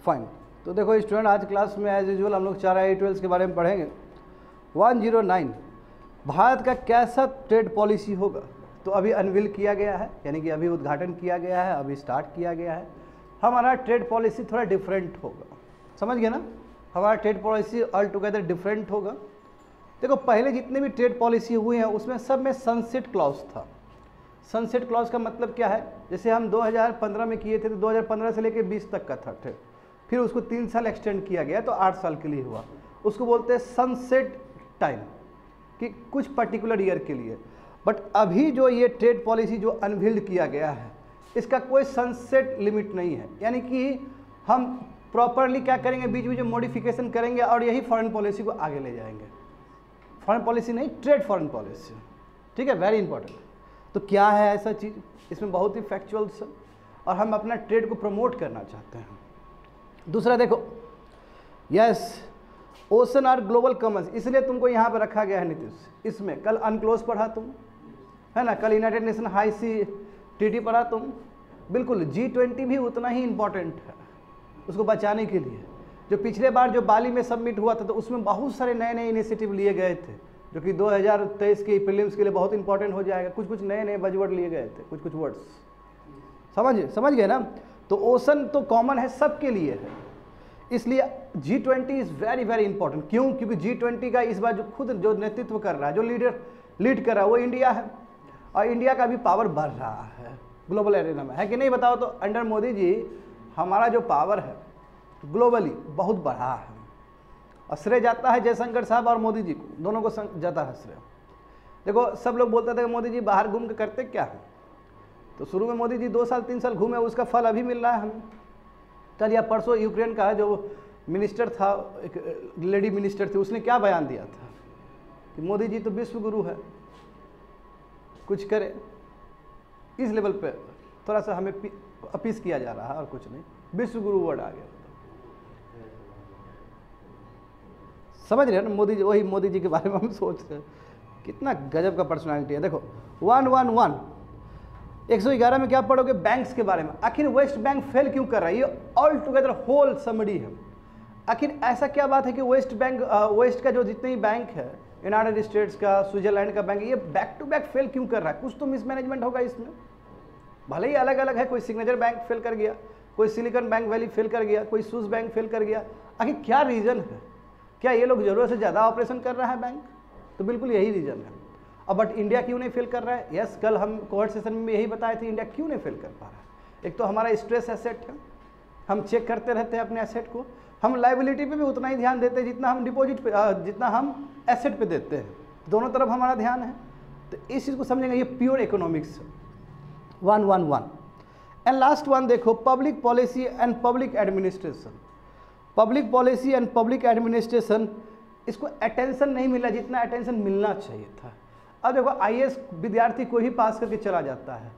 Fine. तो देखो student, आज क्लास में एज यूजुअल हम लोग 4 IE-12 के बारे में पढ़ेंगे। 109 भारत का कैसा ट्रेड पॉलिसी होगा, तो अभी अनवील किया गया है, यानी कि अभी उद्घाटन किया गया है, अभी स्टार्ट किया गया है। हमारा ट्रेड पॉलिसी थोड़ा डिफरेंट होगा, समझ गए ना। हमारा trade policy all together different होगा। देखो पहले जितने भी ट्रेड पॉलिसी हुई हैं उसमें सब में सनसेट क्लॉज था। सनसेट क्लॉज का मतलब क्या है, जैसे हम 2015 में किए थे तो 2015 से लेकर 20 तक का था ट्रेड, फिर उसको 3 साल एक्सटेंड किया गया तो 8 साल के लिए हुआ। उसको बोलते हैं सनसेट टाइम, कि कुछ पर्टिकुलर ईयर के लिए। बट अभी जो ये ट्रेड पॉलिसी जो अनवील्ड किया गया है, इसका कोई सनसेट लिमिट नहीं है, यानी कि हम प्रॉपरली क्या करेंगे, बीच बीच में मॉडिफिकेशन करेंगे और यही फॉरेन पॉलिसी को आगे ले जाएंगे। फॉरेन पॉलिसी नहीं, ट्रेड फॉरेन पॉलिसी, ठीक है, वेरी इंपॉर्टेंट। तो क्या है ऐसा चीज़, इसमें बहुत ही फैक्चुअल्स है और हम अपना ट्रेड को प्रमोट करना चाहते हैं। दूसरा देखो, yes ocean are global commerce, इसलिए तुमको यहाँ पर रखा गया है नीतीश। इसमें कल अनक्लोज पढ़ा तुम, है ना, कल यूनाइटेड नेशन हाई सी ट्रीटी पढ़ा तुम। बिल्कुल G20 भी उतना ही इम्पॉर्टेंट है उसको बचाने के लिए। जो पिछले बार जो बाली में सबमिट हुआ था तो उसमें बहुत सारे नए नए इनिशिएटिव लिए गए थे, जो कि 2023 की प्रीलिम्स के लिए बहुत इंपॉर्टेंट हो जाएगा। कुछ कुछ नए नए बजवर्ड लिए गए थे, कुछ कुछ वर्ड्स समझ गए ना। तो ओशन तो कॉमन है, सबके लिए है, इसलिए G20 is very very important. क्यों? क्योंकि G20 का इस बार जो खुद जो नेतृत्व कर रहा है, जो लीड कर रहा है वो इंडिया है, और इंडिया का भी पावर बढ़ रहा है ग्लोबल एरिना में, है कि नहीं बताओ। तो अंडर मोदी जी हमारा जो पावर है ग्लोबली बहुत बढ़ा है, और श्रेय जाता है जयशंकर साहब और मोदी जी को, दोनों को जाता है श्रेय। देखो सब लोग बोलते थे मोदी जी बाहर घूम के करते क्या है, तो शुरू में मोदी जी 2 साल 3 साल घूमे, उसका फल अभी मिल रहा है हमें। कल या परसों यूक्रेन का जो मिनिस्टर था, एक लेडी मिनिस्टर थी, उसने क्या बयान दिया था कि मोदी जी तो विश्व गुरु है, कुछ करे। इस लेवल पे थोड़ा सा हमें अपीस किया जा रहा है और कुछ नहीं, विश्व गुरु वर्ड आ गया। समझ रहे हैं ना, मोदी जी, वही मोदी जी के बारे में हम सोच रहे हैं, कितना गजब का पर्सनालिटी है। देखो 111 में क्या पढ़ोगे, बैंक्स के बारे में। आखिर वेस्ट बैंक फेल क्यों कर रहा है, ये ऑल टुगेदर होल समरी है। आखिर ऐसा क्या बात है कि वेस्ट का जो जितने ही बैंक है, यूनाइटेड स्टेट्स का, स्विट्जरलैंड का बैंक, ये बैक टू बैक फेल क्यों कर रहा है। कुछ तो मिसमैनेजमेंट होगा इसमें, भले ही अलग अलग है, कोई सिग्नेचर बैंक फेल कर गया, कोई सिलिकॉन बैंक वैली फेल कर गया, कोई स्विस बैंक फेल कर गया। आखिर क्या रीज़न है, क्या ये लोग ज़रूरत से ज़्यादा ऑपरेशन कर रहा है बैंक, तो बिल्कुल यही रीज़न है। अब बट इंडिया क्यों नहीं फेल कर रहा है, यस कल हम कोर्ट सेशन में यही बताए थे, इंडिया क्यों नहीं फेल कर पा रहा है। एक तो हमारा स्ट्रेस एसेट है, हम चेक करते रहते हैं अपने एसेट को, हम लाइबिलिटी पे भी उतना ही ध्यान देते हैं जितना हम डिपॉजिट पे, जितना हम एसेट पे देते हैं, दोनों तरफ हमारा ध्यान है। तो इस चीज़ को समझेंगे, ये pure economics. 111 and last one देखो, public policy and public administration. Public policy and public administration, इसको अटेंशन नहीं मिला जितना अटेंशन मिलना चाहिए था। अब देखो IAS विद्यार्थी कोई भी पास करके चला जाता है,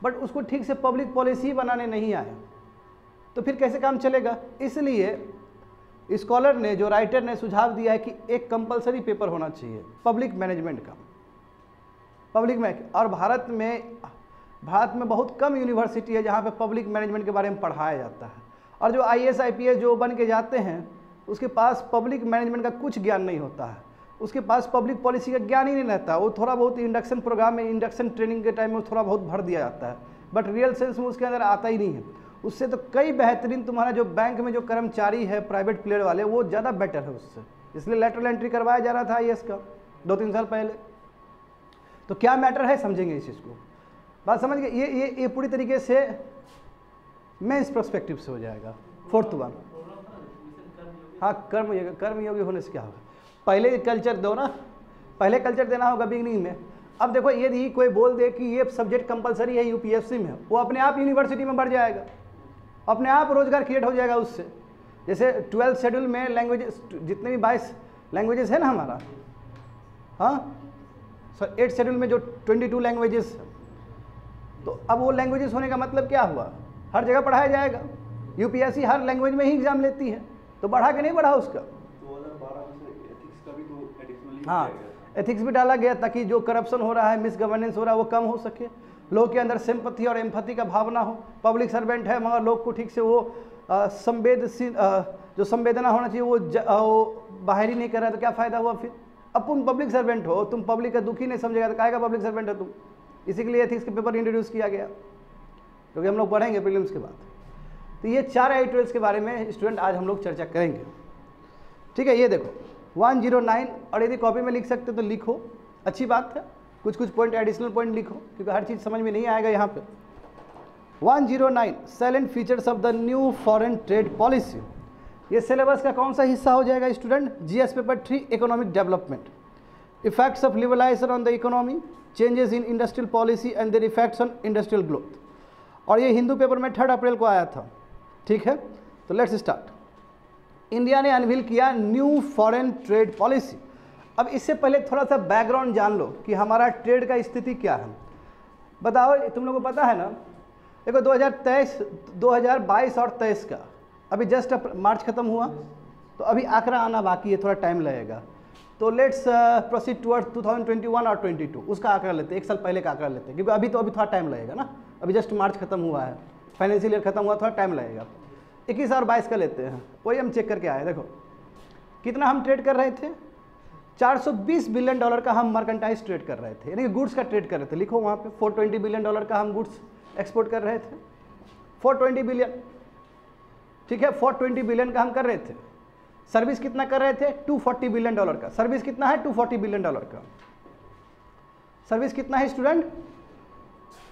बट उसको ठीक से पब्लिक पॉलिसी बनाने नहीं आया, तो फिर कैसे काम चलेगा। इसलिए स्कॉलर ने, जो राइटर ने सुझाव दिया है कि एक कंपलसरी पेपर होना चाहिए पब्लिक मैनेजमेंट का, पब्लिक में। और भारत में बहुत कम यूनिवर्सिटी है जहाँ पे पब्लिक मैनेजमेंट के बारे में पढ़ाया जाता है, और जो IAS IPS जो बन के जाते हैं उसके पास पब्लिक मैनेजमेंट का कुछ ज्ञान नहीं होता है, उसके पास पब्लिक पॉलिसी का ज्ञान ही नहीं रहता। वो थोड़ा बहुत इंडक्शन प्रोग्राम में, इंडक्शन ट्रेनिंग के टाइम में थोड़ा बहुत भर दिया जाता है, बट रियल सेंस में उसके अंदर आता ही नहीं है। उससे तो कई बेहतरीन तुम्हारा जो बैंक में जो कर्मचारी है प्राइवेट प्लेयर वाले, वो ज़्यादा बेटर है उससे, इसलिए लेटरल एंट्री करवाया जा रहा था IAS का 2-3 साल पहले। तो क्या मैटर है, समझेंगे इस चीज़ को, बात समझ गए। ये पूरी तरीके से मेंस पर्सपेक्टिव से हो जाएगा। 4th वन, हाँ कर्मयोगी होने से क्या होगा, पहले कल्चर दो ना, पहले कल्चर देना होगा बिगनिंग में। अब देखो यदि कोई बोल दे कि ये सब्जेक्ट कंपलसरी है UPSC में, वो अपने आप यूनिवर्सिटी में बढ़ जाएगा, अपने आप रोजगार क्रिएट हो जाएगा उससे। जैसे 12th शेड्यूल में लैंग्वेजेस, जितने भी 22 लैंग्वेजेस है ना हमारा, हाँ सर 8th शेड्यूल में जो 22 लैंग्वेजेस, तो अब वो लैंग्वेजेस होने का मतलब क्या हुआ, हर जगह पढ़ाया जाएगा। UPSC हर लैंग्वेज में ही एग्जाम लेती है, तो बढ़ा के नहीं बढ़ा उसका। 2012 में एथिक्स का भी तो एडिशनली, हाँ एथिक्स भी डाला गया ताकि जो करप्शन हो रहा है, मिस गवर्नेंस हो रहा है, वो कम हो सके, लोग के अंदर सिंपैथी और एम्पैथी का भावना हो। पब्लिक सर्वेंट है मगर लोग को ठीक से वो संवेदनशील जो संवेदना होना चाहिए वो बाहर ही नहीं कर रहा है, तो क्या फ़ायदा हुआ फिर? अब तुम पब्लिक सर्वेंट हो, तुम पब्लिक का दुख ही नहीं समझेगा तो काहेगा पब्लिक सर्वेंट है तुम? इसी के लिए एथिक्स के पेपर इंट्रोड्यूस किया गया, क्योंकि हम लोग पढ़ेंगे प्रीलिम्स के बाद। तो ये 4 एडिटोरियल्स के बारे में स्टूडेंट आज हम लोग चर्चा करेंगे। ठीक है, ये देखो 109, और यदि कॉपी में लिख सकते तो लिखो, अच्छी बात है। कुछ कुछ पॉइंट एडिशनल पॉइंट लिखो, क्योंकि हर चीज़ समझ में नहीं आएगा यहाँ पे। 109 salient features of the new foreign trade policy. ये सिलेबस का कौन सा हिस्सा हो जाएगा student? GS paper 3 economic development, effects of liberalisation on the economy, changes in industrial policy and their effects on industrial growth. और ये हिंदू पेपर में 3 अप्रैल को आया था। ठीक है, तो लेट्स स्टार्ट। इंडिया ने अनवील किया न्यू फॉरेन ट्रेड पॉलिसी। अब इससे पहले थोड़ा सा बैकग्राउंड जान लो कि हमारा ट्रेड का स्थिति क्या है। बताओ, तुम लोगों को पता है ना, देखो 2022 और 23 का अभी जस्ट मार्च खत्म हुआ, तो अभी आंकड़ा आना बाकी है, थोड़ा टाइम लगेगा। तो लेट्स प्रोसीड टुवर्ड्स 2021 और 22, उसका आंकड़ा लेते हैं, 1 साल पहले का आंकड़ा लेते हैं, क्योंकि अभी थोड़ा टाइम लगेगा ना, अभी जस्ट मार्च खत्म हुआ है, फाइनेंशियल ईयर खत्म हुआ, थोड़ा टाइम लगेगा। 21 और 22 का लेते हैं, वही हम चेक करके आए। देखो कितना हम ट्रेड कर रहे थे, $420 बिलियन का हम मर्केंटाइज ट्रेड कर रहे थे, यानी कि गुड्स का ट्रेड कर रहे थे। लिखो वहाँ पे $420 बिलियन का हम गुड्स एक्सपोर्ट कर रहे थे, 420 बिलियन। ठीक है, 420 बिलियन का हम कर रहे थे। सर्विस कितना कर रहे थे? $240 बिलियन का। सर्विस कितना है? $240 बिलियन का। सर्विस कितना है स्टूडेंट?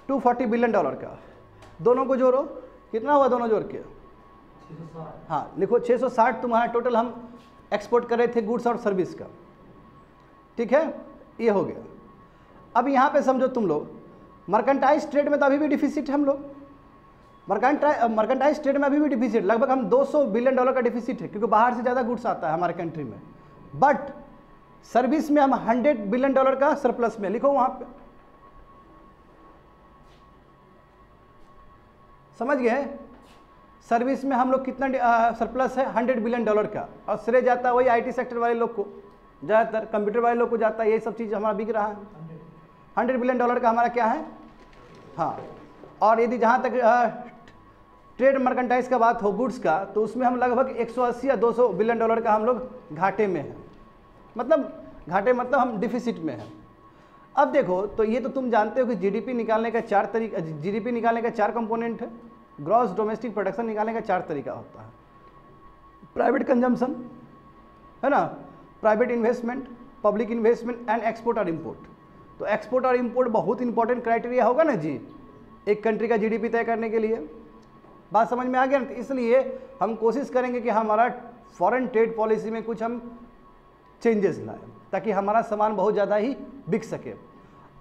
$240 बिलियन का। दोनों को जोड़ो, कितना हुआ दोनों जोड़ के? 660। हाँ लिखो 660 तुम्हारा टोटल हम एक्सपोर्ट कर रहे थे गुड्स और सर्विस का। ठीक है, ये हो गया। अब यहाँ पे समझो तुम लोग, मर्केंटाइज ट्रेड में तो अभी भी डिफिसिट है हम लोग, मर्केंटाइज ट्रेड में अभी भी डिफिसिट, लगभग हम $200 बिलियन का डिफिसिट है, क्योंकि बाहर से ज़्यादा गुड्स आता है हमारे कंट्री में। बट सर्विस में हम $100 बिलियन का सरप्लस में। लिखो वहाँ पे, समझ गए? सर्विस में हम लोग कितना सरप्लस है? $100 बिलियन का, और श्रेय जाता है वही आईटी सेक्टर वाले लोग को, ज़्यादातर कंप्यूटर वाले लोग को जाता है, यही सब चीज़ हमारा बिक रहा है। $100 बिलियन का हमारा क्या है? हाँ, और यदि जहाँ तक ट्रेड मर्केंटाइज का बात हो गुड्स का, तो उसमें हम लगभग 180 या 200 बिलियन का हम लोग घाटे में हैं, मतलब घाटे मतलब हम डिफिसिट में हैं। अब देखो, तो ये तो तुम जानते हो कि जीडीपी निकालने का 4 तरीका, जीडीपी निकालने का 4 कंपोनेंट है, ग्रॉस डोमेस्टिक प्रोडक्शन निकालने का 4 तरीका होता है। प्राइवेट कंजम्पशन है ना, private investment, public investment and export और इम्पोर्ट। तो एक्सपोर्ट और इम्पोर्ट बहुत इंपॉर्टेंट क्राइटेरिया होगा ना जी, एक कंट्री का जीडीपी तय करने के लिए। बात समझ में आ गया? इसलिए हम कोशिश करेंगे कि हमारा फॉरेन ट्रेड पॉलिसी में कुछ हम चेंजेस लाएं, ताकि हमारा सामान बहुत ज़्यादा ही बिक सके।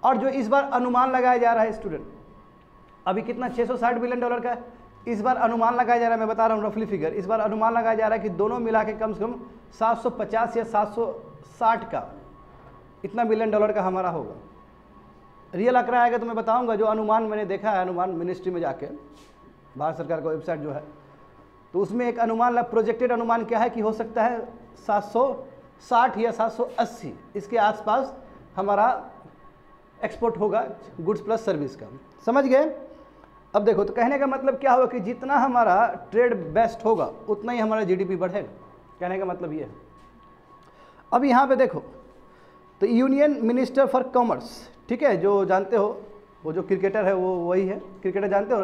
और जो इस बार अनुमान लगाया जा रहा है स्टूडेंट, अभी कितना 660 बिलियन का इस बार अनुमान लगाया जा रहा है, मैं बता रहा हूँ रफली फिगर। इस बार अनुमान लगाया जा रहा है कि दोनों मिला के कम से कम 750 या 760 का इतना बिलियन का हमारा होगा। रियल आंकड़ा आएगा तो मैं बताऊंगा, जो अनुमान मैंने देखा है, अनुमान मिनिस्ट्री में जाके, भारत सरकार का वेबसाइट जो है, तो उसमें एक अनुमान, प्रोजेक्टेड अनुमान क्या है कि हो सकता है 760 या 780 इसके आसपास हमारा एक्सपोर्ट होगा गुड्स प्लस सर्विस का। समझ गए? अब देखो, तो कहने का मतलब क्या होगा कि जितना हमारा ट्रेड बेस्ट होगा उतना ही हमारा जीडीपी बढ़ेगा, कहने का मतलब ये है। अब यहाँ पे देखो, तो यूनियन मिनिस्टर फॉर कॉमर्स, ठीक है, जो जानते हो वो जो क्रिकेटर है वो वही है, क्रिकेटर जानते हो,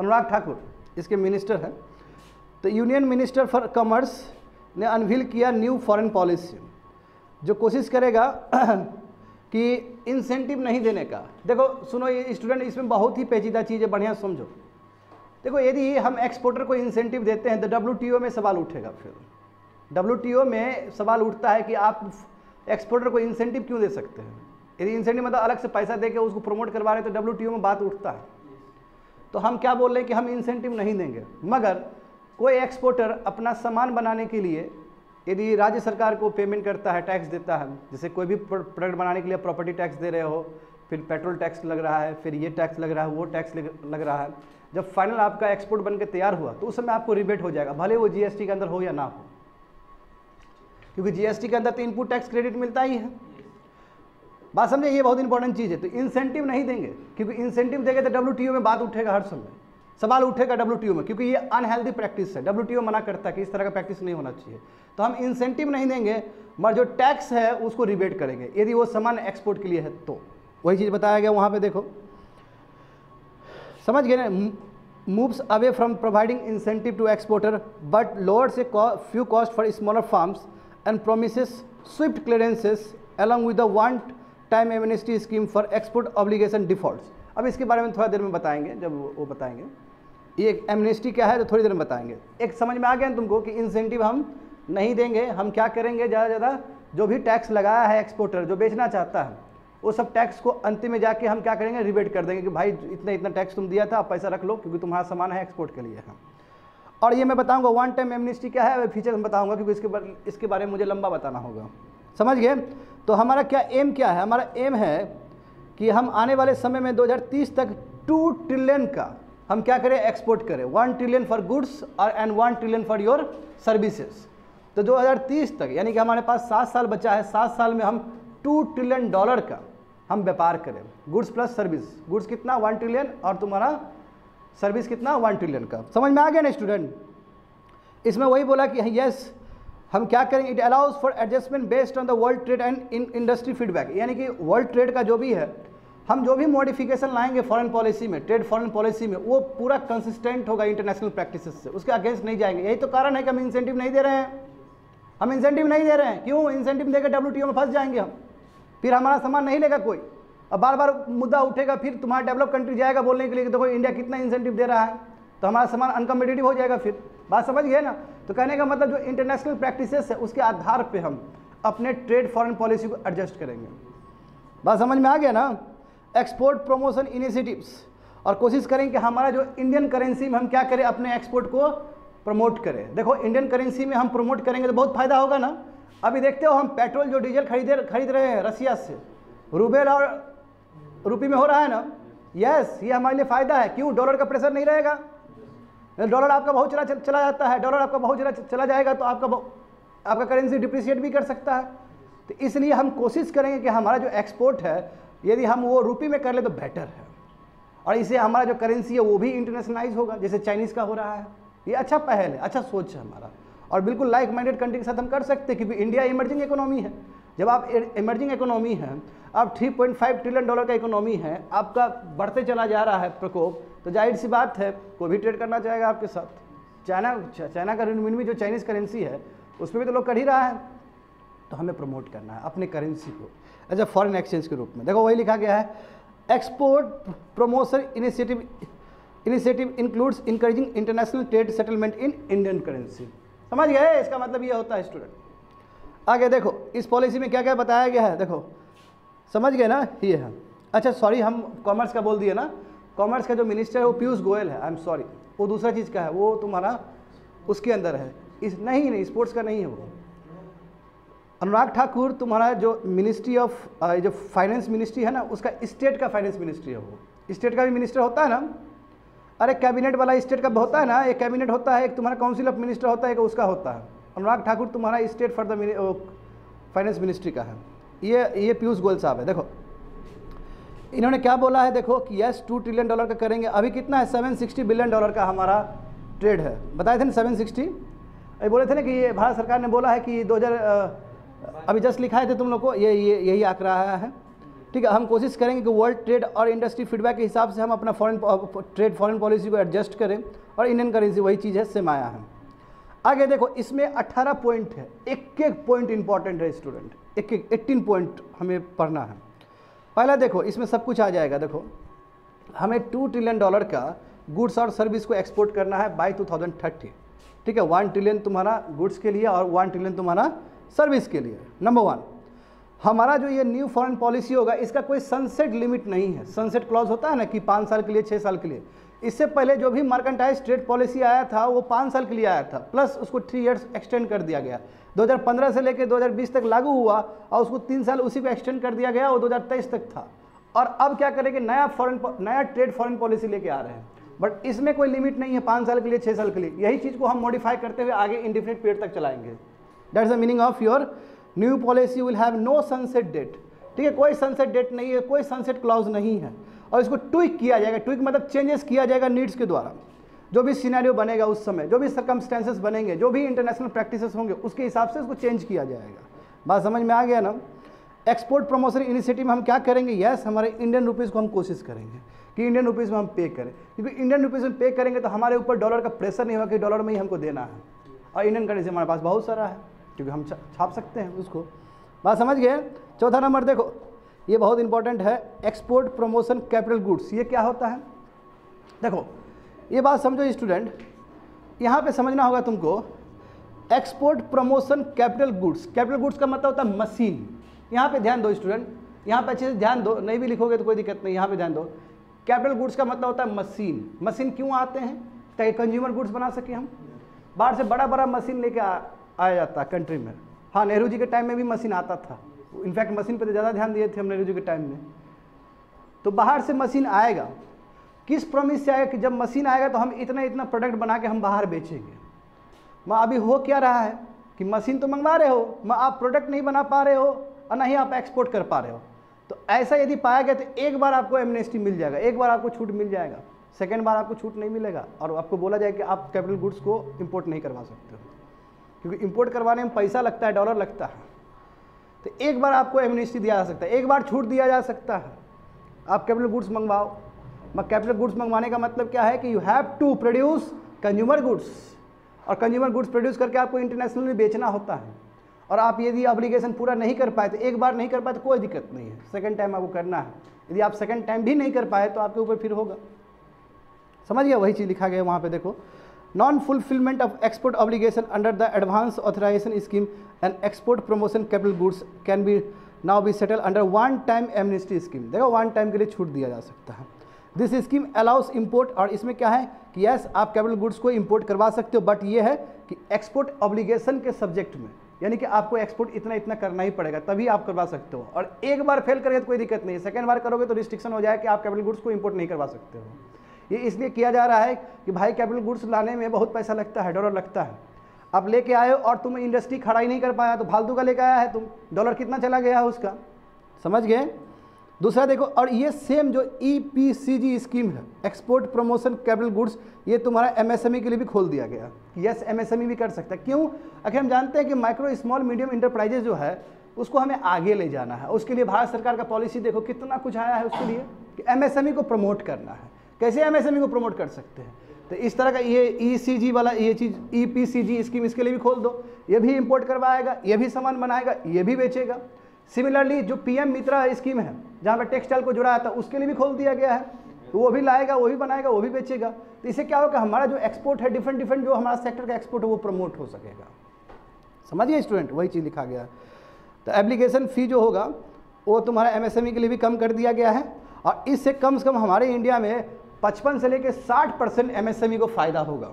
अनुराग ठाकुर इसके मिनिस्टर हैं। तो यूनियन मिनिस्टर फॉर कॉमर्स ने अनवील किया न्यू फॉरेन पॉलिसी, जो कोशिश करेगा कि इंसेंटिव नहीं देने का। देखो सुनो ये स्टूडेंट, इसमें बहुत ही पेचीदा चीज़ है, बढ़िया समझो। देखो, यदि हम एक्सपोर्टर को इंसेंटिव देते हैं तो WTO में सवाल उठेगा। फिर WTO में सवाल उठता है कि आप एक्सपोर्टर को इंसेंटिव क्यों दे सकते हैं। यदि इंसेंटिव मतलब अलग से पैसा दे के उसको प्रमोट करवा रहे हैं तो WTO में बात उठता है। तो हम क्या बोल रहे हैं कि हम इंसेंटिव नहीं देंगे, मगर कोई एक्सपोर्टर अपना सामान बनाने के लिए यदि राज्य सरकार को पेमेंट करता है, टैक्स देता है, जैसे कोई भी प्रोडक्ट बनाने के लिए प्रॉपर्टी टैक्स दे रहे हो, फिर पेट्रोल टैक्स लग रहा है, फिर ये टैक्स लग रहा है, वो टैक्स लग रहा है, जब फाइनल आपका एक्सपोर्ट बन के तैयार हुआ तो उस समय आपको रिबेट हो जाएगा, भले वो GST के अंदर हो या ना हो, क्योंकि GST के अंदर तो इनपुट टैक्स क्रेडिट मिलता ही है। बात समझे, ये बहुत इंपॉर्टेंट चीज़ है। तो इंसेंटिव नहीं देंगे, क्योंकि इंसेंटिव देंगे तो WTO में बात उठेगा हर समय सवाल उठेगा WTO में, क्योंकि ये अनहेल्दी प्रैक्टिस है। WTO मना करता है कि इस तरह का प्रैक्टिस नहीं होना चाहिए। तो हम इंसेंटिव नहीं देंगे, मगर जो टैक्स है उसको रिबेट करेंगे यदि वो सामान एक्सपोर्ट के लिए है तो। वही चीज़ बताया गया वहाँ पे, देखो समझ गए ना। Moves away from providing incentive to exporter but lowers a few cost for smaller firms and promises swift clearances along with the one time amnesty scheme for export obligation defaults. अब इसके बारे में थोड़ा देर में बताएंगे, जब वो बताएंगे ये एमनेस्टी क्या है तो थोड़ी देर में बताएंगे। एक समझ में आ गया तुमको कि इंसेंटिव हम नहीं देंगे, हम क्या करेंगे, ज़्यादा से ज़्यादा जो भी टैक्स लगाया है एक्सपोर्टर जो बेचना चाहता है वो सब टैक्स को अंतिम में जाके हम क्या करेंगे, रिबेट कर देंगे कि भाई इतना इतना टैक्स तुम दिया था, आप पैसा रख लो क्योंकि तुम्हारा सामान है एक्सपोर्ट के लिए है। और ये मैं बताऊंगा वन टाइम एमनेस्टी क्या है, फीचर में बताऊंगा क्योंकि इसके बारे में मुझे लंबा बताना होगा, समझ गए। तो हमारा क्या एम क्या है, हमारा एम है कि हम आने वाले समय में 2030 तक 2 ट्रिलियन का हम क्या करें, एक्सपोर्ट करें। 1 ट्रिलियन फॉर गुड्स और and 1 trillion for your services. तो 2030 तक यानी कि हमारे पास 7 साल बचा है, 7 साल में हम $2 ट्रिलियन का हम व्यापार करें, गुड्स प्लस सर्विस। गुड्स कितना 1 ट्रिलियन और तुम्हारा सर्विस कितना 1 ट्रिलियन का। समझ में आ गया ना स्टूडेंट। इसमें वही बोला कि यस हम क्या करेंगे, it allows for adjustment based on the world trade and in industry feedback. यानी कि वर्ल्ड ट्रेड का जो भी है, हम जो भी मॉडिफिकेशन लाएंगे फॉरेन पॉलिसी में, ट्रेड फॉरेन पॉलिसी में, वो पूरा कंसिस्टेंट होगा इंटरनेशनल प्रैक्टिसेस से, उसके अगेंस्ट नहीं जाएंगे। यही तो कारण है कि हम इंसेंटिव नहीं दे रहे हैं। हम इंसेंटिव नहीं दे रहे हैं, क्यों? इंसेंटिव देकर WTO में फंस जाएंगे हम, फिर हमारा सामान नहीं लेगा कोई। अब बार बार मुद्दा उठेगा, फिर तुम्हारा डेवलप कंट्री जाएगा बोलने के लिए कि देखो इंडिया कितना इंसेंटिव दे रहा है, तो हमारा सामान अनकम्पिटिटिव हो जाएगा। फिर बात समझ गए ना। तो कहने का मतलब जो इंटरनेशनल प्रैक्टिसेस है उसके आधार पे हम अपने ट्रेड फॉरेन पॉलिसी को एडजस्ट करेंगे। बात समझ में आ गया ना। एक्सपोर्ट प्रमोशन इनिशिएटिव्स, और कोशिश करें कि हमारा जो इंडियन करेंसी में हम क्या करें, अपने एक्सपोर्ट को प्रमोट करें। देखो इंडियन करेंसी में हम प्रमोट करेंगे तो बहुत फायदा होगा ना। अभी देखते हो हम पेट्रोल जो डीजल खरीद रहे हैं रसिया से, रूबेल और रुपये में हो रहा है ना। यस, ये हमारे लिए फ़ायदा है। क्यों? डॉलर का प्रेशर नहीं रहेगा। डॉलर आपका बहुत चला जाता है, डॉलर आपका बहुत चला जाएगा तो आपका करेंसी डिप्रिशिएट भी कर सकता है। तो इसलिए हम कोशिश करेंगे कि हमारा जो एक्सपोर्ट है यदि हम वो रुपये में कर ले तो बेटर है, और इससे हमारा जो करेंसी है वो भी इंटरनेशनलाइज होगा, जैसे चाइनीज़ का हो रहा है। ये अच्छा पहल है, अच्छा सोच है हमारा, और बिल्कुल लाइक माइंडेड कंट्री के साथ हम कर सकते हैं, क्योंकि इंडिया इमर्जिंग इकोनॉमी है। जब आप इमर्जिंग इकोनॉमी है, आप $3.5 ट्रिलियन का इकोनॉमी है, आपका बढ़ते चला जा रहा है प्रकोप, तो जाहिर सी बात है कोई भी ट्रेड करना चाहेगा आपके साथ। चाइना का रिनमिनमी जो चाइनीज़ करेंसी है उस पर भी तो लोग कर ही रहा है। तो हमें प्रमोट करना है अपने करेंसी को एज अ फॉरेन एक्सचेंज के रूप में। देखो वही लिखा गया है, export promotion initiative includes encouraging international trade settlement in Indian currency. समझ गए? इसका मतलब ये होता है स्टूडेंट। आगे देखो इस पॉलिसी में क्या क्या बताया गया है, देखो समझ गए ना। ये है, अच्छा सॉरी हम कॉमर्स का बोल दिए ना। कॉमर्स का जो मिनिस्टर है वो पीयूष गोयल है, आई एम सॉरी, वो दूसरा चीज़ का है, वो तुम्हारा उसके अंदर है, इस नहीं स्पोर्ट्स का नहीं है वो। अनुराग ठाकुर तुम्हारा जो मिनिस्ट्री ऑफ जो फाइनेंस मिनिस्ट्री है ना, उसका स्टेट का फाइनेंस मिनिस्ट्री है। वो स्टेट का भी मिनिस्टर होता है ना। अरे कैबिनेट वाला स्टेट का होता है ना, एक कैबिनेट होता है, एक तुम्हारा काउंसिल ऑफ मिनिस्टर होता है, एक उसका होता है। अनुराग ठाकुर तुम्हारा state for the finance ministry का है। ये पीयूष गोयल साहब है। देखो इन्होंने क्या बोला है, देखो कि यस $2 ट्रिलियन का करेंगे। अभी कितना है, $760 बिलियन का हमारा ट्रेड है। बताए थे ना 760, अभी बोले थे ना कि ये भारत सरकार ने बोला है कि 2000 अभी जस्ट लिखाए थे तुम लोग को, यही आंकड़ा आया है। ठीक है, हम कोशिश करेंगे कि वर्ल्ड ट्रेड और इंडस्ट्री फीडबैक के हिसाब से हम अपना फॉरेन पॉलिसी को एडजस्ट करें, और इंडियन करेंसी वही चीज़ है, सेम आया है। आगे देखो इसमें 18 पॉइंट है, एक एक पॉइंट इंपॉर्टेंट है स्टूडेंट, 18 पॉइंट हमें पढ़ना है। पहला देखो इसमें सब कुछ आ जाएगा। देखो हमें $2 ट्रिलियन का गुड्स और सर्विस को एक्सपोर्ट करना है बाय 2030। ठीक है, 1 ट्रिलियन तुम्हारा गुड्स के लिए और 1 ट्रिलियन तुम्हारा सर्विस के लिए। नंबर 1, हमारा जो ये न्यू फॉरेन पॉलिसी होगा इसका कोई सनसेट लिमिट नहीं है। सनसेट क्लॉज होता है ना कि 5 साल के लिए, 6 साल के लिए। इससे पहले जो भी मर्केंटाइज ट्रेड पॉलिसी आया था वो 5 साल के लिए आया था, प्लस उसको 3 ईयर्स एक्सटेंड कर दिया गया। 2015 से लेकर 2020 तक लागू हुआ, और उसको 3 साल उसी को एक्सटेंड कर दिया गया, वो 2023 तक था। और अब क्या करेंगे, नया ट्रेड फॉरेन पॉलिसी लेके आ रहे हैं, बट इसमें कोई लिमिट नहीं है 5 साल के लिए, 6 साल के लिए। यही चीज़ को हम मॉडिफाई करते हुए आगे इंडिफिनिट पीरियड तक चलाएंगे। That's the meaning of your new policy will have no sunset date. ठीक है, कोई सनसेट डेट नहीं है, कोई सनसेट क्लॉज नहीं है। और इसको ट्विक किया जाएगा। ट्विक मतलब चेंजेस किया जाएगा नीड्स के द्वारा, जो भी सिनेरियो बनेगा उस समय, जो भी सर्कमस्टेंसेस बनेंगे, जो भी इंटरनेशनल प्रैक्टिसेस होंगे उसके हिसाब से उसको चेंज किया जाएगा। बात समझ में आ गया ना। एक्सपोर्ट प्रमोशन इनिशिएटिव में हम क्या करेंगे, यस हमारे इंडियन रुपीज़ को हम कोशिश करेंगे कि इंडियन रुपीज़ में हम पे करें, क्योंकि इंडियन रुपीज़ में पे करेंगे तो हमारे ऊपर डॉलर का प्रेशर नहीं होगा कि डॉलर में ही हमको देना है, और इंडियन करेंसी हमारे पास बहुत सारा है क्योंकि हम छाप सकते हैं उसको। बात समझ गए। चौथा नंबर देखो, ये बहुत इंपॉर्टेंट है, एक्सपोर्ट प्रमोशन कैपिटल गुड्स। ये क्या होता है, देखो ये बात समझो स्टूडेंट, यहाँ पे समझना होगा तुमको। Export promotion capital goods, capital goods का मतलब होता है मशीन। यहाँ पे ध्यान दो स्टूडेंट, यहाँ पे अच्छे से ध्यान दो, नहीं भी लिखोगे तो कोई दिक्कत नहीं, यहाँ पे ध्यान दो। कैपिटल गुड्स का मतलब होता है मशीन। मशीन क्यों आते हैं, ताकि कंज्यूमर गुड्स बना सके हम। बाहर से बड़ा बड़ा मशीन लेके आया जाता है कंट्री में। हाँ, नेहरू जी के टाइम में भी मशीन आता था, इनफैक्ट मशीन पर ज़्यादा ध्यान दिए थे हम नेहरू जी के टाइम में। तो बाहर से मशीन आएगा, किस प्रॉमिस से आएगा कि जब मशीन आएगा तो हम इतना इतना प्रोडक्ट बना के हम बाहर बेचेंगे। मैं अभी हो क्या रहा है कि मशीन तो मंगवा रहे हो, मैं आप प्रोडक्ट नहीं बना पा रहे हो और ना ही आप एक्सपोर्ट कर पा रहे हो। तो ऐसा यदि पाया गया तो एक बार आपको एमनेस्टी मिल जाएगा, एक बार आपको छूट मिल जाएगा, सेकेंड बार आपको छूट नहीं मिलेगा और आपको बोला जाएगा कि आप कैपिटल गुड्स को इंपोर्ट नहीं करवा सकते हो, क्योंकि इंपोर्ट करवाने में पैसा लगता है, डॉलर लगता है। तो एक बार आपको एमनेस्टी दिया जा सकता है, एक बार छूट दिया जा सकता है, आप कैपिटल गुड्स मंगवाओ। कैपिटल गुड्स मंगवाने का मतलब क्या है कि you have to produce consumer goods, और कंज्यूमर गुड्स प्रोड्यूस करके आपको इंटरनेशनल में बेचना होता है। और आप यदि ऑब्लिगेशन पूरा नहीं कर पाए तो एक बार नहीं कर पाए तो कोई दिक्कत नहीं है, सेकंड टाइम आपको करना है। यदि आप सेकंड टाइम भी नहीं कर पाए तो आपके ऊपर फिर होगा। समझिए, वही चीज़ लिखा गया वहाँ पे देखो, non fulfilment of export obligation under the advance authorisation scheme and export promotion capital goods can be now be settle under one time amnesty scheme. देखो वन टाइम के लिए छूट दिया जा सकता है। दिस स्कीम अलाउस इंपोर्ट, और इसमें क्या है कि यस आप कैपिटल गुड्स को इंपोर्ट करवा सकते हो, बट ये है कि एक्सपोर्ट ऑब्लिगेशन के सब्जेक्ट में, यानी कि आपको एक्सपोर्ट इतना इतना करना ही पड़ेगा तभी आप करवा सकते हो। और एक बार फेल करेंगे तो कोई दिक्कत नहीं है, सेकंड बार करोगे तो रिस्ट्रिक्शन हो जाए कि आप कैपिटल गुड्स को इंपोर्ट नहीं करवा सकते हो। ये इसलिए किया जा रहा है कि भाई कैपिटल गुड्स लाने में बहुत पैसा लगता है, डॉलर लगता है। आप लेके आए हो और तुम इंडस्ट्री खड़ा ही नहीं कर पाया तो फालतू का लेके आया है तुम, डॉलर कितना चला गया है उसका, समझ गए। दूसरा देखो, और ये सेम जो EPCG स्कीम है, एक्सपोर्ट प्रमोशन कैपिटल गुड्स, ये तुम्हारा MSME के लिए भी खोल दिया गया। यस MSME भी कर सकता है। क्यों, आखिर हम जानते हैं कि माइक्रो स्मॉल मीडियम इंटरप्राइजेज जो है उसको हमें आगे ले जाना है। उसके लिए भारत सरकार का पॉलिसी देखो कितना कुछ आया है उसके लिए कि MSME को प्रमोट करना है। कैसे MSME को प्रमोट कर सकते हैं, तो इस तरह का ये ECG वाला ये चीज़ EPCG स्कीम इसके लिए भी खोल दो। ये भी इंपोर्ट करवाएगा, ये भी सामान बनाएगा, ये भी बेचेगा। सिमिलरली जो PM मित्रा स्कीम है जहाँ पर टेक्सटाइल को जुड़ा था उसके लिए भी खोल दिया गया है, तो वो भी लाएगा, वो भी बनाएगा, वो भी बेचेगा। तो इससे क्या होगा, हमारा जो एक्सपोर्ट है डिफरेंट डिफरेंट जो हमारा सेक्टर का एक्सपोर्ट है वो प्रमोट हो सकेगा। समझिए स्टूडेंट, वही चीज़ लिखा गया है। तो एप्लीकेशन फ़ी जो होगा वो तुम्हारा MSME के लिए भी कम कर दिया गया है, और इससे कम से कम हमारे इंडिया में 55 से लेकर 60% MSME को फ़ायदा होगा।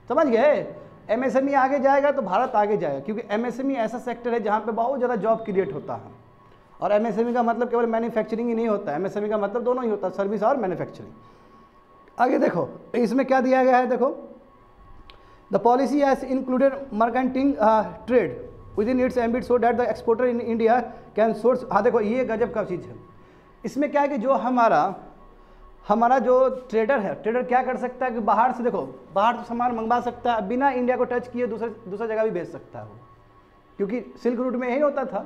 समझ गए, MSME आगे जाएगा तो भारत आगे जाएगा, क्योंकि MSME ऐसा सेक्टर है जहाँ पे बहुत ज़्यादा जॉब क्रिएट होता है। और MSME का मतलब केवल मैन्युफैक्चरिंग ही नहीं होता है, MSME का मतलब दोनों ही होता है, सर्विस और मैन्युफैक्चरिंग। आगे देखो इसमें क्या दिया गया है, देखो the policy has included mercantile trade with in its ambit so that the exporter in India can source. हाँ देखो ये गजब का चीज़ है। इसमें क्या है कि जो हमारा जो ट्रेडर है, ट्रेडर क्या कर सकता है कि बाहर से, देखो बाहर से सामान मंगवा सकता है, बिना इंडिया को टच किए दूसरा जगह भी भेज सकता है वो, क्योंकि सिल्क रूट में यही होता था,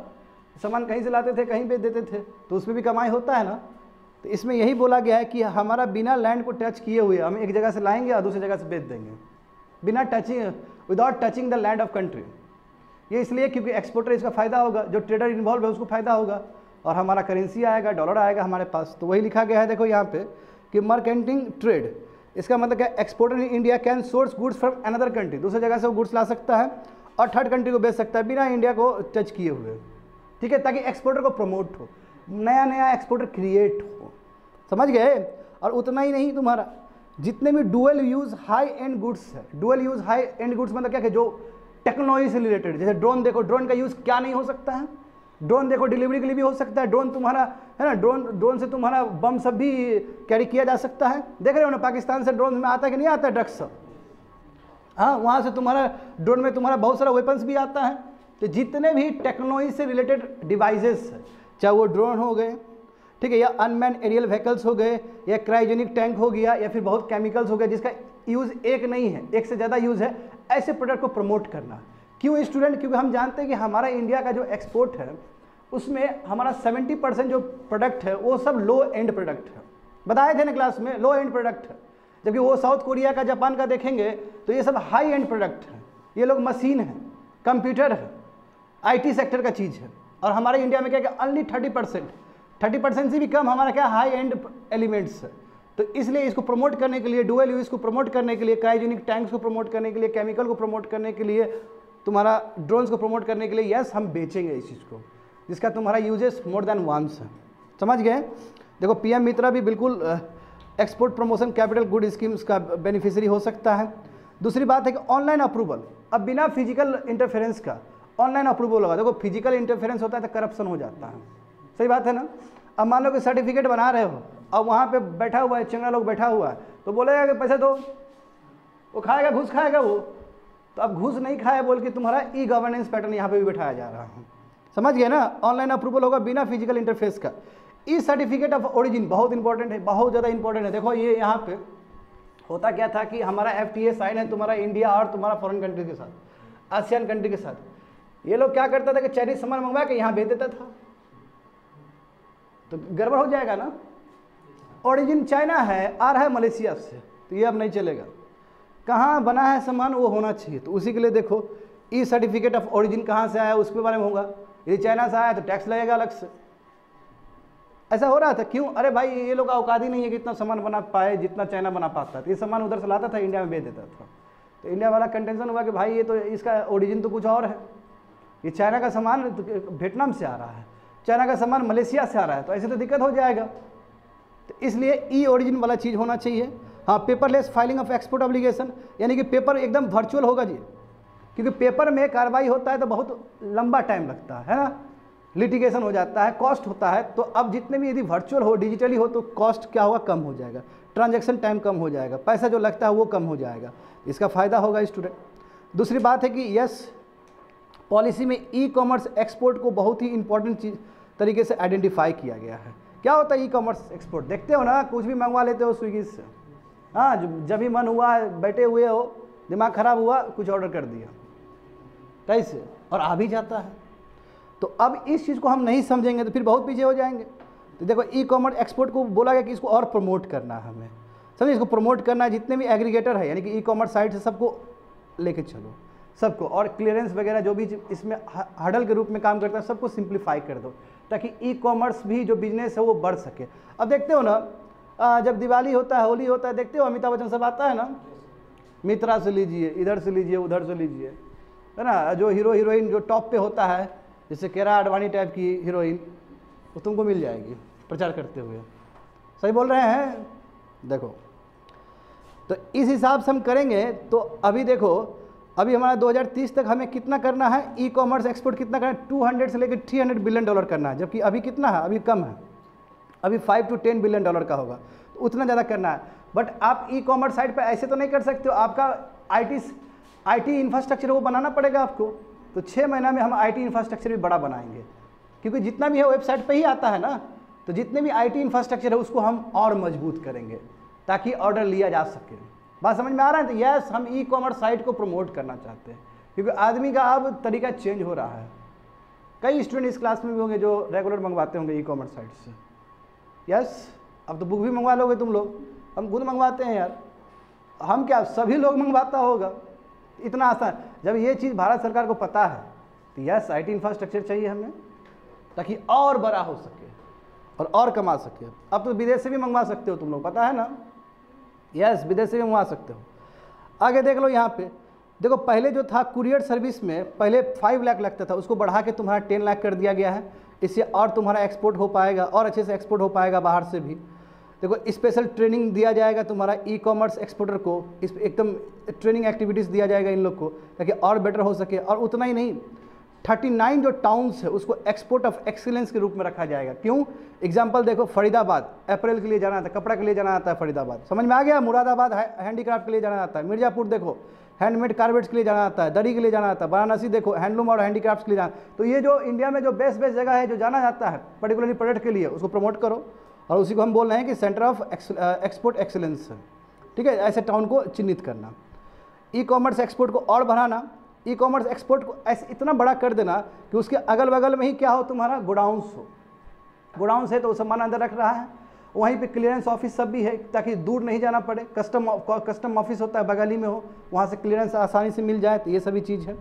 सामान कहीं से लाते थे कहीं बेच देते थे, तो उसमें भी कमाई होता है ना। तो इसमें यही बोला गया है कि हमारा बिना लैंड को टच किए हुए हम एक जगह से लाएंगे और दूसरी जगह से बेच देंगे, बिना touching, without touching the land of country. ये इसलिए क्योंकि एक्सपोर्टर इसका फ़ायदा होगा, जो ट्रेडर इन्वॉल्व है उसको फ़ायदा होगा, और हमारा करेंसी आएगा, डॉलर आएगा हमारे पास। तो वही लिखा गया है देखो यहाँ पे कि मर्केंटाइल ट्रेड, इसका मतलब क्या, exporter in India can source goods from another country, दूसरी जगह से वो गुड्स ला सकता है और थर्ड कंट्री को बेच सकता है बिना इंडिया को टच किए हुए, ठीक है, ताकि एक्सपोर्टर को प्रमोट हो, नया नया एक्सपोर्टर क्रिएट हो। समझ गए। और उतना ही नहीं, तुम्हारा जितने भी dual use high end goods है, dual use high end goods मतलब क्या कि जो टेक्नोलॉजी से रिलेटेड, जैसे ड्रोन देखो, ड्रोन का यूज़ क्या नहीं हो सकता है, ड्रोन देखो डिलीवरी के लिए भी हो सकता है, ड्रोन तुम्हारा है ना, ड्रोन से तुम्हारा बम सब भी कैरी किया जा सकता है। देख रहे हो ना, पाकिस्तान से ड्रोन में आता है कि नहीं आता है ड्रग्स सब, हाँ वहाँ से तुम्हारा ड्रोन में तुम्हारा बहुत सारा वेपन्स भी आता है। तो जितने भी टेक्नोलॉजी से रिलेटेड डिवाइसेस है, चाहे वो ड्रोन हो गए, ठीक है, या अनमैन एरियल व्हीकल्स हो गए, या क्रायोजेनिक टैंक हो गया, या फिर बहुत केमिकल्स हो गया जिसका यूज़ एक नहीं है, एक से ज़्यादा यूज़ है, ऐसे प्रोडक्ट को प्रमोट करना। क्यों स्टूडेंट? क्योंकि हम जानते हैं कि हमारा इंडिया का जो एक्सपोर्ट है उसमें हमारा 70% जो प्रोडक्ट है वो सब लो एंड प्रोडक्ट है। बताए थे ना क्लास में, लो एंड प्रोडक्ट है, जबकि वो साउथ कोरिया का, जापान का देखेंगे तो ये सब हाई एंड प्रोडक्ट है। ये लोग मशीन है, कंप्यूटर है, IT सेक्टर का चीज़ है, और हमारे इंडिया में क्या क्या ओनली 30% से भी कम हमारा क्या हाई एंड एलिमेंट्स है। तो इसलिए इसको प्रमोट करने के लिए, डुअल यूज को प्रमोट करने के लिए, क्रायोजेनिक टैंक्स को प्रमोट करने के लिए, केमिकल को प्रमोट करने के लिए, तुम्हारा ड्रोन्स को प्रमोट करने के लिए, यस हम बेचेंगे इस चीज़ को जिसका तुम्हारा यूजेस मोर देन वंस है। समझ गए? देखो PM मित्रा भी बिल्कुल export promotion capital good schemes का बेनिफिशियरी हो सकता है। दूसरी बात है कि ऑनलाइन अप्रूवल, अब बिना फिजिकल इंटरफेरेंस का ऑनलाइन अप्रूवल होगा। देखो फिजिकल इंटरफेरेंस होता है तो करप्शन हो जाता है, सही बात है ना। अब मान लो कि सर्टिफिकेट बना रहे हो, अब वहाँ पे बैठा हुआ है, चंगा लोग बैठा हुआ है, तो बोलेगा कि पैसे दो, वो खाएगा, घूस खाएगा वो। तो अब घूस नहीं खाए बोल के तुम्हारा गवर्नेंस पैटर्न यहाँ पे भी बैठाया जा रहा है। समझ गए ना? ऑनलाइन अप्रूवल होगा बिना फिजिकल इंटरफेस का। सर्टिफिकेट ऑफ ओरिजिन बहुत इंपॉर्टेंट है, बहुत ज़्यादा इंपॉर्टेंट है। देखो ये यहाँ पे होता क्या था कि हमारा FTA साइन है तुम्हारा इंडिया और तुम्हारा फॉरेन कंट्री के साथ, आसियान कंट्री के साथ। ये लोग क्या करता था कि चाइनीज सामान मंगवा के यहाँ भेज देता था, तो गड़बड़ हो जाएगा ना। ओरिजिन चाइना है, आ रहा है मलेशिया से, तो ये अब नहीं चलेगा। कहाँ बना है सामान वो होना चाहिए। तो उसी के लिए देखो सर्टिफिकेट ऑफ ओरिजिन कहाँ से आया उसके बारे में होगा। यदि चाइना से आया तो टैक्स लगेगा अलग से। ऐसा हो रहा था, क्यों? अरे भाई ये लोग औकात ही नहीं है कि इतना सामान बना पाए जितना चाइना बना पाता था। ये सामान उधर से लाता था, इंडिया में भेज देता था। तो इंडिया वाला कंटेंशन हुआ कि भाई ये तो इसका ओरिजिन तो कुछ और है, ये चाइना का सामान वियतनाम से आ रहा है, चाइना का सामान मलेशिया से आ रहा है, तो ऐसे तो दिक्कत हो जाएगा। तो इसलिए ओरिजिन वाला चीज़ होना चाहिए। हाँ, paperless filing of export obligation, यानी कि पेपर एकदम वर्चुअल होगा जी, क्योंकि पेपर में कार्रवाई होता है तो बहुत लंबा टाइम लगता है ना, लिटिगेशन हो जाता है, कॉस्ट होता है। तो अब जितने भी यदि वर्चुअल हो, डिजिटली हो, तो कॉस्ट क्या होगा? कम हो जाएगा, ट्रांजैक्शन टाइम कम हो जाएगा, पैसा जो लगता है वो कम हो जाएगा, इसका फ़ायदा होगा स्टूडेंट। दूसरी बात है कि यस पॉलिसी में कॉमर्स एक्सपोर्ट को बहुत ही इंपॉर्टेंट चीज़ तरीके से आइडेंटिफाई किया गया है। क्या होता है कॉमर्स एक्सपोर्ट? देखते हो ना, कुछ भी मंगवा लेते हो स्विगी से। हाँ, जब भी मन हुआ, बैठे हुए हो, दिमाग खराब हुआ, कुछ ऑर्डर कर दिया, कैसे, और आ भी जाता है। तो अब इस चीज़ को हम नहीं समझेंगे तो फिर बहुत पीछे हो जाएंगे। तो देखो कॉमर्स एक्सपोर्ट को बोला गया कि इसको और प्रमोट करना है हमें, समझिए, इसको प्रमोट करना है। जितने भी एग्रीगेटर है यानी कि कॉमर्स साइट से सबको लेके चलो, सबको, और क्लियरेंस वगैरह जो भी इसमें हडल के रूप में काम करता है सबको सिंप्लीफाई कर दो, ताकि कॉमर्स भी जो बिजनेस है वो बढ़ सके। अब देखते हो ना, जब दिवाली होता है, होली होता है, देखते हो अमिताभ बच्चन सब आता है ना, मित्रा से लीजिए, इधर से लीजिए, उधर से लीजिए, है ना। जो हीरो हीरोइन जो टॉप पे होता है, जैसे कियारा आडवाणी टाइप की हीरोइन, वो तुमको मिल जाएगी प्रचार करते हुए। सही बोल रहे हैं? देखो, तो इस हिसाब से हम करेंगे तो अभी देखो, अभी हमारा 2030 तक हमें कितना करना है, कॉमर्स एक्सपोर्ट कितना करना है? 200 से लेकर $300 बिलियन करना है। जबकि अभी कितना है? अभी कम है, अभी $5 to $10 बिलियन का होगा, तो उतना ज़्यादा करना है। बट आप कॉमर्स साइट पर ऐसे तो नहीं कर सकते हो, आपका IT इंफ्रास्ट्रक्चर वो बनाना पड़ेगा आपको। तो 6 महीना में हम IT इंफ्रास्ट्रक्चर भी बड़ा बनाएंगे, क्योंकि जितना भी है वेबसाइट पे ही आता है ना, तो जितने भी IT इंफ्रास्ट्रक्चर है उसको हम और मजबूत करेंगे ताकि ऑर्डर लिया जा सके। बात समझ में आ रहा है? तो यस, हम कॉमर्स साइट को प्रमोट करना चाहते हैं, क्योंकि आदमी का अब तरीका चेंज हो रहा है। कई स्टूडेंट इस क्लास में भी होंगे जो रेगुलर मंगवाते होंगे कॉमर्स साइट से। यस, अब तो बुक भी मंगवा लोगे तुम लोग, हम खुद मंगवाते हैं यार। हम क्या, सभी लोग मंगवाता होगा, इतना आसान। जब ये चीज़ भारत सरकार को पता है तो यस IT इंफ्रास्ट्रक्चर चाहिए हमें, ताकि और बड़ा हो सके और कमा सके। अब तो विदेश से भी मंगवा सकते हो तुम लोग, पता है ना। यस, विदेश से भी मंगवा सकते हो। आगे देख लो, यहाँ पे देखो, पहले जो था कुरियर सर्विस में पहले 5 लाख लगता था, उसको बढ़ा के तुम्हारा 10 लाख कर दिया गया है। इससे और तुम्हारा एक्सपोर्ट हो पाएगा, और अच्छे से एक्सपोर्ट हो पाएगा बाहर से भी। देखो, स्पेशल ट्रेनिंग दिया जाएगा तुम्हारा कॉमर्स एक्सपोर्टर को, इस एकदम ट्रेनिंग एक्टिविटीज़ दिया जाएगा इन लोग को, ताकि और बेटर हो सके। और उतना ही नहीं, 39 जो टाउन्स है उसको एक्सपोर्ट ऑफ एक्सीलेंस के रूप में रखा जाएगा। क्यों? एग्जाम्पल देखो, फरीदाबाद अप्रैल के लिए जाना आता है, कपड़ा के लिए जाना आता है फरीदाबाद, समझ में आ गया। मुरादाबाद हैंडीक्राफ्ट के लिए जाना आता है। मिर्ज़ापुर देखो हैंडमेड कारपेट्स के लिए जाना जाता है, दरी के लिए जाना जाता है। वाराणसी देखो हैंडलूम और हैंडीक्राफ्ट्स के लिए जाना। तो ये जो इंडिया में जो बेस्ट बेस्ट जगह है जो जाना जाता है पर्टिकुलरली प्रोडक्ट के लिए, उसको प्रमोट करो, और उसी को हम बोल रहे हैं कि सेंटर ऑफ एक्सपोर्ट एक्सीलेंस है। ठीक है, ऐसे टाउन को चिन्हित करना। ई कॉमर्स एक्सपोर्ट को और बढ़ाना, ई कॉमर्स एक्सपोर्ट को ऐसे इतना बड़ा कर देना कि उसके अगल बगल में ही क्या हो, तुम्हारा गोडाउंस हो। गोडाउंस है तो सामान अंदर रख रहा है, वहीं पे क्लियरेंस ऑफिस सब भी है ताकि दूर नहीं जाना पड़े। कस्टम ऑफिस होता है बगल ही में हो, वहाँ से क्लियरेंस आसानी से मिल जाए। तो ये सभी चीज़ है,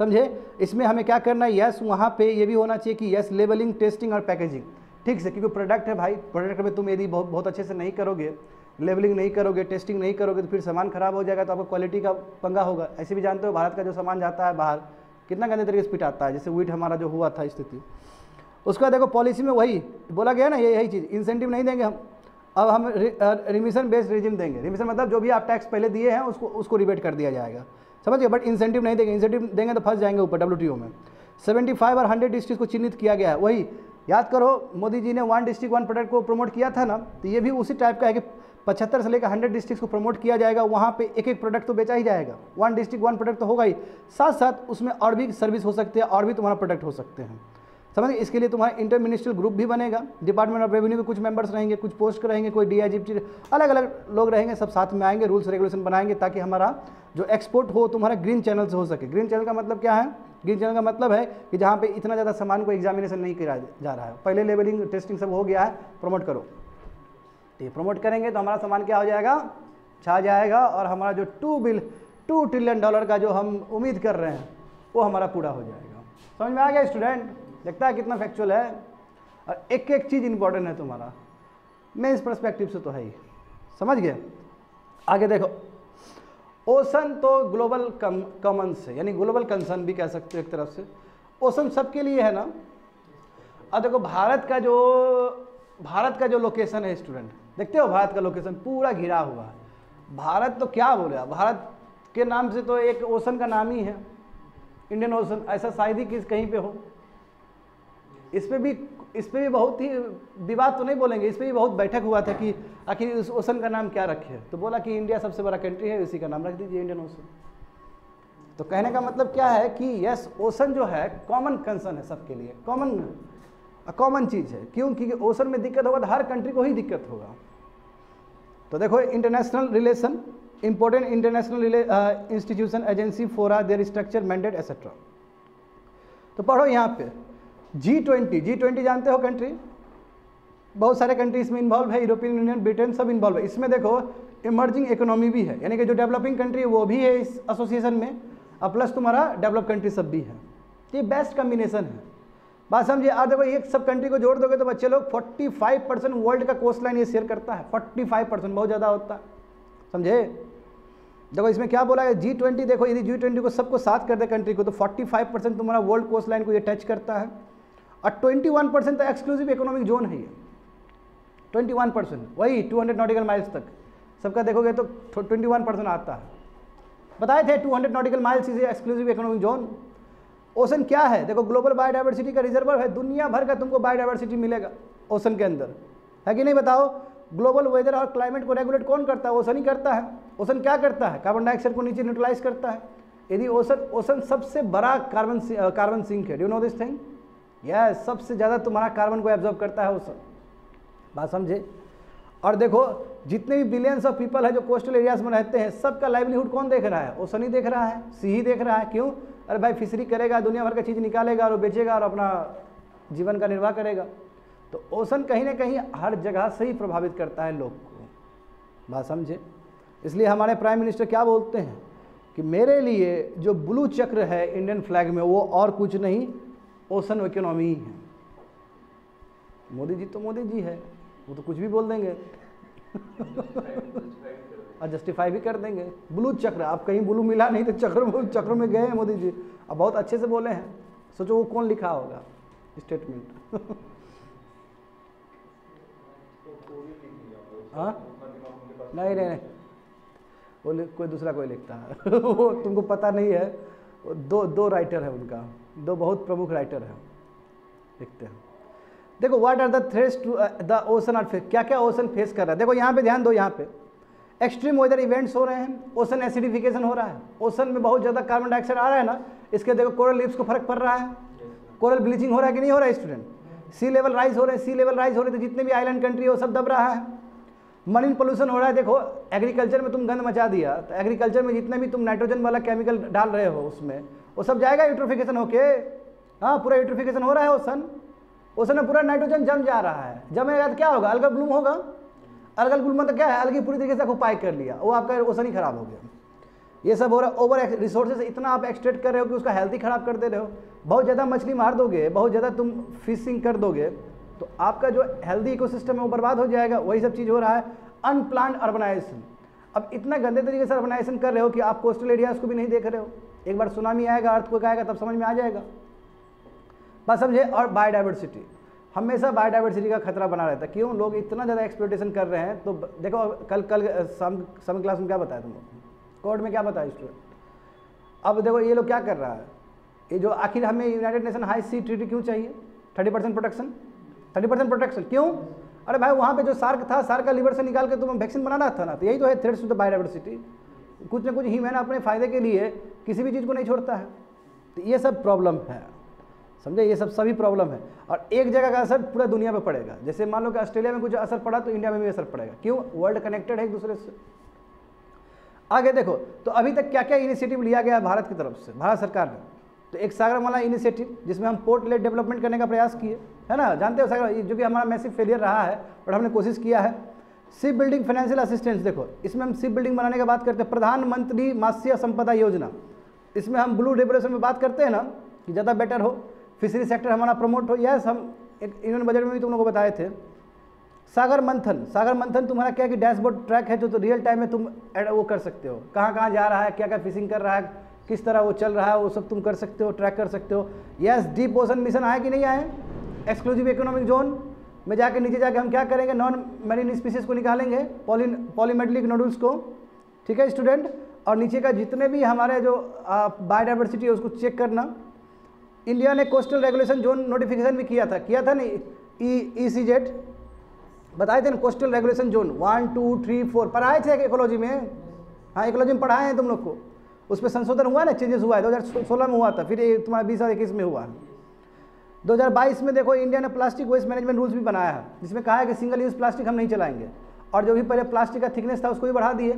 समझे। इसमें हमें क्या करना है, यस वहाँ पे ये भी होना चाहिए कि यस लेबलिंग, टेस्टिंग और पैकेजिंग ठीक से, क्योंकि प्रोडक्ट है भाई, प्रोडक्ट में तुम यदि बहुत अच्छे से नहीं करोगे, लेबलिंग नहीं करोगे, टेस्टिंग नहीं करोगे, तो फिर सामान खराब हो जाएगा, तो आपको क्वालिटी का पंगा होगा। ऐसे भी जानते हो भारत का जो सामान जाता है बाहर कितना गंदे तरीके से पिटाता है, जैसे वीट हमारा जो हुआ था स्थिति। उसका देखो पॉलिसी में वही बोला गया ना, यही चीज़, इंसेंटिव नहीं देंगे हम, अब हम रिमिशन बेस्ड रेजिम देंगे। रिमिशन मतलब जो भी आप टैक्स पहले दिए हैं उसको रिबेट कर दिया जाएगा, समझिए, बट इंसेंटिव नहीं देंगे। इंसेंटिव देंगे तो फंस जाएंगे ऊपर WTO में। 75 और 100 डिस्ट्रिक्ट को चिन्हित किया गया है। वही याद करो, मोदी जी ने 1 डिस्ट्रिक्ट 1 प्रोडक्ट को प्रमोट किया था ना, तो ये भी उसी टाइप का है कि 75 से लेकर 100 डिस्ट्रिक्ट को प्रमोट किया जाएगा। वहाँ पे एक एक प्रोडक्ट तो बेचा ही जाएगा, 1 डिस्ट्रिक्ट 1 प्रोडक्ट तो होगा ही, साथ साथ उसमें और भी सर्विस हो सकते हैं, और भी तुम्हारा प्रोडक्ट हो सकते हैं, समझ। इसके लिए तुम्हारा इंटर मिनिस्ट्रियल ग्रुप भी बनेगा। डिपार्टमेंट ऑफ रेवेन्यू के कुछ मेंबर्स रहेंगे, कुछ पोस्ट रहेंगे, कोई DIG, अलग अलग लोग रहेंगे, सब साथ में आएंगे, रूल्स रेगुलेशन बनाएंगे ताकि हमारा जो एक्सपोर्ट हो तुम्हारा ग्रीन चैनल से हो सके। ग्रीन चैनल का मतलब क्या है? ग्रीन चैनल का मतलब है कि जहाँ पे इतना ज़्यादा सामान को एग्जामिनेशन नहीं किया जा रहा है, पहले लेवलिंग टेस्टिंग सब हो गया है, प्रमोट करो। तो ये प्रमोट करेंगे तो हमारा सामान क्या हो जाएगा, छा जाएगा, और हमारा जो $2 ट्रिलियन का जो हम उम्मीद कर रहे हैं वो हमारा पूरा हो जाएगा। समझ में आ गया स्टूडेंट? देखता है कितना फैक्चुअल है, और एक एक चीज़ इंपॉर्टेंट है तुम्हारा, मैं इस पर्सपेक्टिव से तो है ही, समझ गए। आगे देखो, ओशन तो ग्लोबल कॉमन्स है, यानी ग्लोबल कंसर्न भी कह सकते हो एक तरफ से। ओशन सबके लिए है ना। अब देखो भारत का जो लोकेशन है स्टूडेंट, देखते हो भारत का लोकेशन पूरा घिरा हुआ है। भारत तो क्या बोले, भारत के नाम से तो एक ओशन का नाम ही है, इंडियन ओशन। ऐसा शायद ही कहीं पे हो। इस पे भी बहुत ही विवाद तो नहीं बोलेंगे, इस पे भी बहुत बैठक हुआ था कि आखिर उस ओशन का नाम क्या रखे, तो बोला कि इंडिया सबसे बड़ा कंट्री है, इसी का नाम रख दीजिए इंडियन ओशन। तो कहने का मतलब क्या है कि यस ओशन जो है कॉमन कंसर्न है सबके लिए, कॉमन चीज़ है। क्यों? क्योंकि ओशन में दिक्कत होगा तो हर कंट्री को ही दिक्कत होगा। तो देखो international relation, important international institution, agency, फोरा, देयर स्ट्रक्चर, मैंडेट एक्सेट्रा। तो पढ़ो यहाँ पे G20 जानते हो कंट्री, बहुत सारे कंट्री इसमें इन्वॉल्व है, यूरोपियन यूनियन, ब्रिटेन सब इन्वॉल्व है। इसमें देखो इमर्जिंग इकोनॉमी भी है, यानी कि जो डेवलपिंग कंट्री है वो भी है इस एसोसिएशन में, और प्लस तुम्हारा डेवलप कंट्री सब भी है। ये बेस्ट कम्बिनेशन है, बात समझिए। आज देखो एक सब कंट्री को जोड़ दोगे तो बच्चे लोग 45% वर्ल्ड का कोस्ट लाइन ये शेयर करता है, 45% बहुत ज़्यादा होता है, समझे। देखो इसमें क्या बोला है, G20 देखो, यदि G20 को सबको साथ कर दे कंट्री को, तो 45% तुम्हारा वर्ल्ड कोस्ट लाइन को ये टच करता है, और 21% तो एक्सक्लूसिव इकोनॉमिक जोन है ये, 21%, वही 200 नॉटिकल माइल्स तक सबका देखोगे तो 21% आता है। बताए थे 200 nautical miles is exclusive economic zone. Ocean क्या है? देखो ग्लोबल बायोडाइवर्सिटी का रिजर्वर है, दुनिया भर का तुमको बायोडाइवर्सिटी मिलेगा ओशन के अंदर, है कि नहीं बताओ। ग्लोबल वेदर और क्लाइमेट को रेगुलेट कौन करता है? ओशन ही करता है। ओशन क्या करता है? कार्बन डाइऑक्साइड को नीचे न्यूट्रलाइज करता है। यदि ओशन सबसे बड़ा कार्बन सिंक है, do you know this thing? Yes, सबसे ज़्यादा तुम्हारा कार्बन को एब्जॉर्ब करता है ओशन, बात समझे। और देखो जितने भी बिलियंस ऑफ पीपल है जो कोस्टल एरियाज में रहते हैं, सबका लाइवलीहुड कौन देख रहा है? ओशन ही देख रहा है, सी ही देख रहा है। क्यों? अरे भाई फिशरी करेगा, दुनिया भर का चीज़ निकालेगा और बेचेगा और अपना जीवन का निर्वाह करेगा। तो ओशन कहीं ना कहीं हर जगह से ही प्रभावित करता है लोग को, बात समझे। इसलिए हमारे प्राइम मिनिस्टर क्या बोलते हैं कि मेरे लिए जो ब्लू चक्र है इंडियन फ्लैग में, वो और कुछ नहीं, ओशन इकोनॉमी ही है। मोदी जी तो मोदी जी है, वो तो कुछ भी बोल देंगे और जस्टिफाई भी कर देंगे। ब्लू चक्र, आप कहीं ब्लू मिला नहीं तो चक्र में गए हैं मोदी जी, अब बहुत अच्छे से बोले हैं। सोचो वो कौन लिखा होगा स्टेटमेंट हाँ नहीं, वो कोई दूसरा कोई लिखता है वो तुमको पता नहीं है। वो दो राइटर है उनका, दो बहुत प्रमुख राइटर हैं, लिखते हैं। देखो what are the threats to the ocean are face, क्या क्या ओशन फेस कर रहा है। देखो यहाँ पे ध्यान दो, यहाँ पे एक्सट्रीम वेदर इवेंट्स हो रहे हैं, ओशन एसिडिफिकेशन हो रहा है, ओशन में बहुत ज़्यादा कार्बन डाइऑक्साइड आ रहा है ना, इसके देखो कोरल लीव्स को फर्क पड़ रहा है, कोरल ब्लीचिंग हो रहा है कि नहीं हो रहा है स्टूडेंट, सी लेवल राइज हो रहे हैं, सी लेवल राइज हो रहे हैं तो जितने भी आइलैंड कंट्री है वो सब दब रहा है, मरीन पोल्यूशन हो रहा है। देखो एग्रीकल्चर में तुम गंद मचा दिया तो एग्रीकल्चर में जितने भी तुम नाइट्रोजन वाला केमिकल डाल रहे हो उसमें वो सब जाएगा यूट्रोफिकेशन होके, हाँ पूरा यूट्रोफिकेशन हो रहा है, ओशन में पूरा नाइट्रोजन जम जा रहा है, जमेगा तो क्या होगा, अलगल ब्लूम होगा, अलगल ब्लूम मतलब क्या है, अलगी पूरी तरीके से ऑक्यूपाई कर लिया, वो आपका ओशन ही खराब हो गया। ये सब हो रहा है, ओवर रिसोर्सेज इतना आप एक्सट्रैक्ट कर रहे हो कि उसका हेल्थ ही खराब कर दे रहे हो, बहुत ज़्यादा मछली मार दोगे, बहुत ज़्यादा तुम फिशिंग कर दोगे तो आपका जो हेल्दी इकोसिस्टम है वो बर्बाद हो जाएगा। वही सब चीज़ हो रहा है। अनप्लान्ड अर्बनाइजेशन, अब इतना गंदे तरीके से अर्बनाइजेशन कर रहे हो कि आप कोस्टल एरियाज को भी नहीं देख रहे हो। एक बार सुनामी आएगा, अर्थक्वेक आएगा तब समझ में आ जाएगा, बस समझे। और बायोडाइवर्सिटी, हमेशा बायोडाइवर्सिटी का खतरा बना रहता है। क्यों? लोग इतना ज़्यादा एक्सप्लॉयटेशन कर रहे हैं। तो देखो कल सम क्लास में क्या बताया तुम लोग, कोर्ट में क्या बताया स्टूडेंट। अब देखो ये लोग क्या कर रहा है, ये जो आखिर हमें यूनाइटेड नेशन हाई सी ट्रीटी क्यों चाहिए, 30% प्रोटेक्शन, 30% प्रोटेक्शन क्यों? अरे भाई वहाँ पे जो सार्क था, सार्क का लीवर से निकाल के तुम्हें वैक्सीन बनाना था ना, तो यही तो है थ्रेट्स टू द बायोडाइवर्सिटी। कुछ ना कुछ ह्यूमन अपने फायदे के लिए किसी भी चीज़ को नहीं छोड़ता है। तो ये सब प्रॉब्लम है, समझे, ये सब सभी प्रॉब्लम है। और एक जगह का असर पूरा दुनिया पे पड़ेगा। जैसे मान लो कि ऑस्ट्रेलिया में कुछ असर पड़ा तो इंडिया में भी असर पड़ेगा। क्यों? वर्ल्ड कनेक्टेड है एक दूसरे से। आगे देखो तो अभी तक क्या क्या इनिशिएटिव लिया गया भारत की तरफ से, भारत सरकार ने। तो एक सागरमाला इनिशिएटिव जिसमें हम पोर्ट लेड डेवलपमेंट करने का प्रयास किए, है ना, जानते हो सागर, जो कि हमारा मैसिव फेलियर रहा है और हमने कोशिश किया है। शिप बिल्डिंग फाइनेंशियल असिस्टेंस, देखो इसमें हम शिप बिल्डिंग बनाने की बात करते हैं। प्रधानमंत्री मत्स्य संपदा योजना, इसमें हम ब्लू रेवोल्यूशन में बात करते हैं ना कि ज़्यादा बेटर हो, फिशरी सेक्टर हमारा प्रमोट हो। यस, हम एक यूनियन बजट में भी तुम लोगों को बताए थे। सागर मंथन, सागर मंथन तुम्हारा क्या कि डैशबोर्ड ट्रैक है जो तो रियल टाइम में तुम वो कर सकते हो, कहाँ कहाँ जा रहा है, क्या क्या फिशिंग कर रहा है, किस तरह वो चल रहा है, वो सब तुम कर सकते हो, ट्रैक कर सकते हो। यस, डीप ओशन मिशन आए कि नहीं आए, एक्सक्लूसिव इकोनॉमिक जोन में जाके नीचे जाके हम क्या करेंगे, नॉन मैरीन स्पीसीज को निकालेंगे, पॉलीमेटलिक नोडल्स को, ठीक है स्टूडेंट। और नीचे का जितने भी हमारे जो बायोडाइवर्सिटी है उसको चेक करना। इंडिया ने कोस्टल रेगुलेशन जोन नोटिफिकेशन भी किया था नहीं, ECZ बताए थे ना, कोस्टल रेगुलेशन जोन 1 2 3 4 पढ़ाए थे इकोलॉजी में, हाँ इकोलॉजी में पढ़ाए हैं तुम लोग को। उस पर संशोधन हुआ ना, चेंजेस हुआ है, 2016 में हुआ था, फिर ये तुम्हारा 20 और 21 में हुआ है। 2022 में देखो इंडिया ने प्लास्टिक वेस्ट मैनेजमेंट रूल्स भी बनाया है, जिसमें कहा है कि सिंगल यूज़ प्लास्टिक हम नहीं चलाएंगे। और जो भी पहले प्लास्टिक का थिकनेस था उसको भी बढ़ा दिए,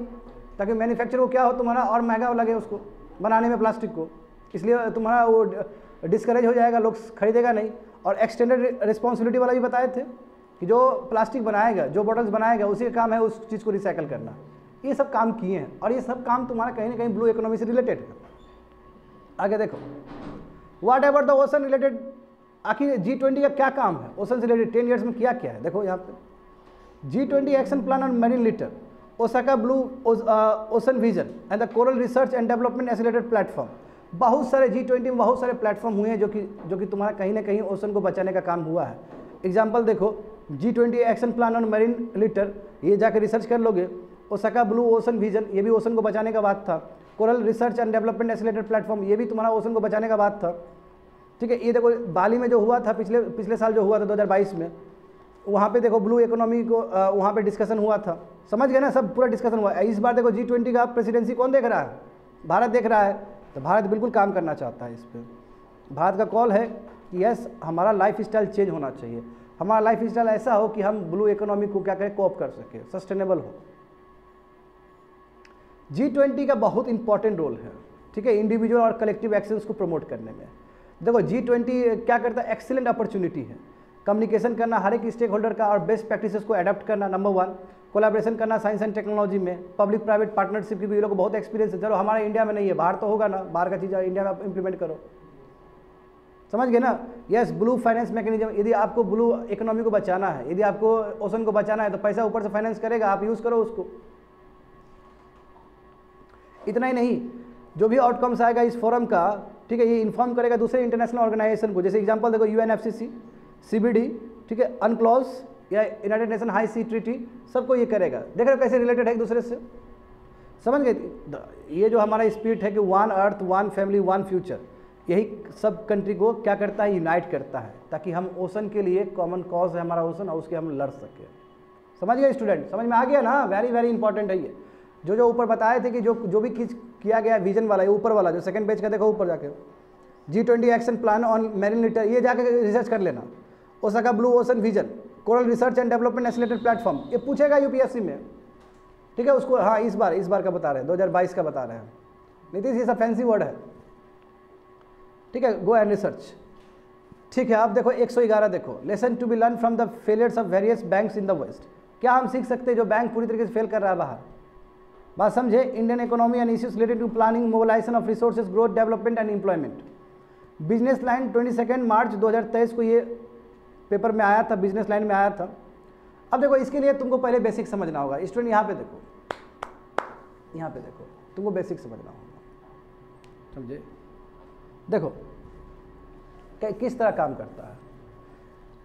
ताकि मैन्युफैक्चर को क्या हो, तुम्हारा और महंगा लगे उसको बनाने में प्लास्टिक को, इसलिए तुम्हारा वो डिस्करेज हो जाएगा, लोग खरीदेगा नहीं। और एक्सटेंडेड रिस्पॉन्सिबिलिटी वाला भी बताए थे कि जो प्लास्टिक बनाएगा, जो बॉटल्स बनाएगा, उसी का काम है उस चीज़ को रिसाइकल करना। ये सब काम किए हैं और ये सब काम तुम्हारा कहीं ना कहीं ब्लू इकोनॉमी से रिलेटेड है। आगे देखो, what ever the ocean related, आखिर G20 का क्या काम है ओशन से रिलेटेड, 10 ईयर्स में किया क्या है। देखो यहाँ पे G20 action plan on marine litre, Osaka blue ocean vision and the coral research and development acylated platform. बहुत सारे G20 में बहुत सारे प्लेटफॉर्म हुए हैं जो कि तुम्हारा कहीं ना कहीं ओशन को बचाने का काम हुआ है। एग्जाम्पल देखो, G20 action plan on marine litre, ये जाकर रिसर्च कर लोगे। ओसाका ब्लू ओशन विजन, ये भी ओशन को बचाने का बात था। Coral research and development acylated platform, ये भी तुम्हारा ओशन को बचाने का बात था, ठीक है। ये देखो बाली में जो हुआ था पिछले साल जो हुआ था 2022 में, वहाँ पे देखो ब्लू इकोनॉमी को वहाँ पे डिस्कशन हुआ था, समझ गए ना, सब पूरा डिस्कशन हुआ। इस बार देखो G20 का प्रेसिडेंसी कौन देख रहा है, भारत देख रहा है। तो भारत बिल्कुल काम करना चाहता है इस पर। भारत का कॉल है कि यस, हमारा लाइफ स्टाइल चेंज होना चाहिए, हमारा लाइफ स्टाइल ऐसा हो कि हम ब्लू इकोनॉमी को क्या करें, कोप कर सके, सस्टेनेबल हो। G20 का बहुत इंपॉर्टेंट रोल है, ठीक है, इंडिविजुअल और कलेक्टिव एक्शंस को प्रमोट करने में। देखो G20 क्या करता है, एक्सीलेंट अपॉर्चुनिटी है कम्युनिकेशन करना हर एक स्टेक होल्डर का और बेस्ट प्रैक्टिसेस को अडॉप्ट करना, नंबर 1। कोलैबोरेशन करना साइंस एंड टेक्नोलॉजी में, पब्लिक प्राइवेट पार्टनरशिप की भी ये लोग बहुत एक्सपीरियंस है। चलो हमारे इंडिया में नहीं है, बाहर तो होगा ना, बाहर का चीज़ इंडिया में आप इंप्लीमेंट करो, समझ गए ना। यस, ब्लू फाइनेंस मैकेनिज्म, यदि आपको ब्लू इकोनॉमी को बचाना है, यदि आपको ओशन को बचाना है तो पैसा ऊपर से फाइनेंस करेगा, आप यूज़ करो उसको। इतना ही नहीं, जो भी आउटकम्स आएगा इस फोरम का, ठीक है, ये इन्फॉर्म करेगा दूसरे इंटरनेशनल ऑर्गेनाइजेशन को। जैसे एग्जांपल देखो UNFCCC, CBD, ठीक है, अनक्लॉज या यूनाइटेड नेशन हाई सी ट्रीटी, सबको ये करेगा। देख रहे हो कैसे रिलेटेड है एक दूसरे से, समझ गए। ये जो हमारा स्पिरिट है कि 1 अर्थ 1 फैमिली 1 फ्यूचर, यही सब कंट्री को क्या करता है, यूनाइट करता है, ताकि हम ओशन के लिए, कॉमन कॉज है हमारा ओशन, और उसके हम लड़ सके। समझ गए स्टूडेंट, समझ में आ गया ना, वेरी वेरी इंपॉर्टेंट है ये। जो जो ऊपर बताए थे कि जो भी किया गया विजन वाला, ये ऊपर वाला जो सेकंड पेज का देखो ऊपर जाके, G20 action plan on marine litre, ये जाके रिसर्च कर लेना। Osaka blue ocean vision, coral research and development acylated platform, ये पूछेगा यूपीएससी में, ठीक है। उसको हाँ इस बार का बता रहे हैं, 2022 का बता रहे हैं। नीतीश ये सब फैंसी वर्ड है, ठीक है, गो एंड रिसर्च। ठीक है, अब देखो 111 देखो, lesson to be learn from the failures of various banks in the West. क्या हम सीख सकते हैं जो बैंक पूरी तरीके से फेल कर रहा है बाहर? बात समझे। Indian economy and issues related to planning, mobilisation of resources, growth, development and employment. Business Line 22 March 2023 को ये पेपर में आया था, बिजनेस लाइन में आया था। अब देखो इसके लिए तुमको पहले बेसिक समझना होगा। स्टूडेंट यहाँ पे देखो, यहाँ पे देखो, तुमको बेसिक समझना होगा, समझे। देखो किस तरह काम करता है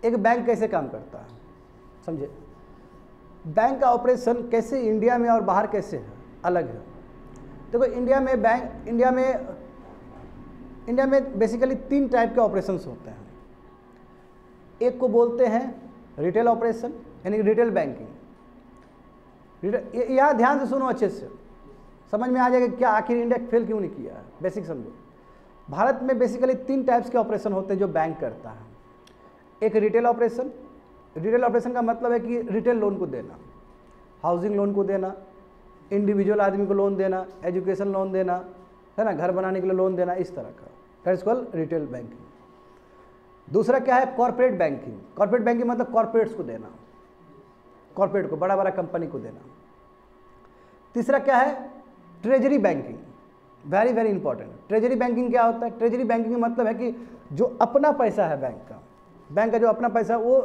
एक बैंक, कैसे काम करता है, समझे। बैंक का ऑपरेशन कैसे इंडिया में और बाहर कैसे है, अलग है। देखो इंडिया में बेसिकली 3 टाइप के ऑपरेशंस होते हैं। एक को बोलते हैं रिटेल ऑपरेशन, यानी रिटेल बैंकिंग। यहाँ ध्यान से सुनो, अच्छे से समझ में आ जाएगा क्या आखिर इंडिया फेल क्यों नहीं किया है। बेसिक समझो। भारत में बेसिकली 3 टाइप्स के ऑपरेशन होते हैं जो बैंक करता है। एक रिटेल ऑपरेशन, रिटेल ऑपरेशन का मतलब है कि रिटेल लोन को देना, हाउसिंग लोन को देना, इंडिविजुअल आदमी को लोन देना, एजुकेशन लोन देना, है ना, घर बनाने के लिए लोन देना, इस तरह का, that is called retail banking. दूसरा क्या है, कॉर्पोरेट बैंकिंग। कॉर्पोरेट बैंकिंग मतलब कॉर्पोरेट्स को देना, कॉर्पोरेट को, बड़ा बड़ा कंपनी को देना। तीसरा क्या है, treasury banking, very very important. Treasury banking क्या होता है? ट्रेजरी बैंकिंग का मतलब है कि जो अपना पैसा है बैंक का जो अपना पैसा वो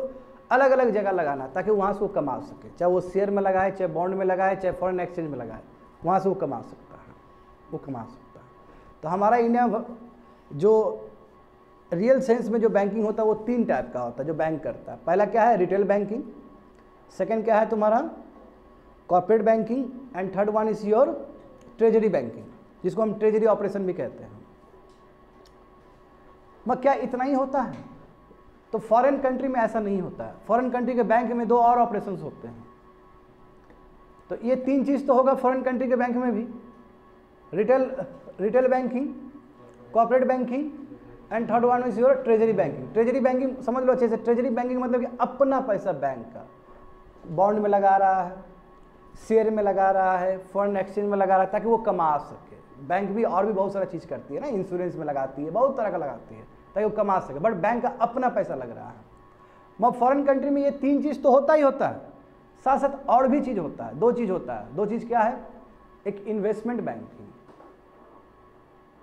अलग अलग जगह लगाना, ताकि वहाँ से वो कमा सके, चाहे वो शेयर में लगाए, चाहे बॉन्ड में लगाए, चाहे फॉरेन एक्सचेंज में लगाए, वहाँ से वो कमा सकता है, वो कमा सकता है। तो हमारा इंडिया जो रियल सेंस में जो बैंकिंग होता है वो 3 टाइप का होता है जो बैंक करता है। पहला क्या है, रिटेल बैंकिंग। सेकेंड क्या है तुम्हारा, corporate banking. And third one is your treasury banking, जिसको हम ट्रेजरी ऑपरेशन भी कहते हैं। मगर क्या इतना ही होता है? तो फॉरेन कंट्री में ऐसा नहीं होता है। फॉरेन कंट्री के बैंक में 2 और ऑपरेशंस होते हैं। तो ये 3 चीज़ तो होगा फॉरेन कंट्री के बैंक में भी, retail banking, corporate banking and third one is your treasury banking. Treasury banking समझ लो अच्छे से। ट्रेजरी बैंकिंग मतलब कि अपना पैसा बैंक का बॉन्ड में लगा रहा है, शेयर में लगा रहा है, फॉरेन एक्सचेंज में लगा रहा है, ताकि वो कमा सके। बैंक भी और भी बहुत सारा चीज़ करती है ना, इंश्योरेंस में लगाती है, बहुत तरह का लगाती है, ताकि वो कमा सके। बट बैंक का अपना पैसा लग रहा है। मगर फॉरेन कंट्री में ये 3 चीज़ तो होता ही होता है, साथ साथ और भी चीज़ होता है, 2 चीज़ होता है। 2 चीज़ क्या है, एक इन्वेस्टमेंट बैंकिंग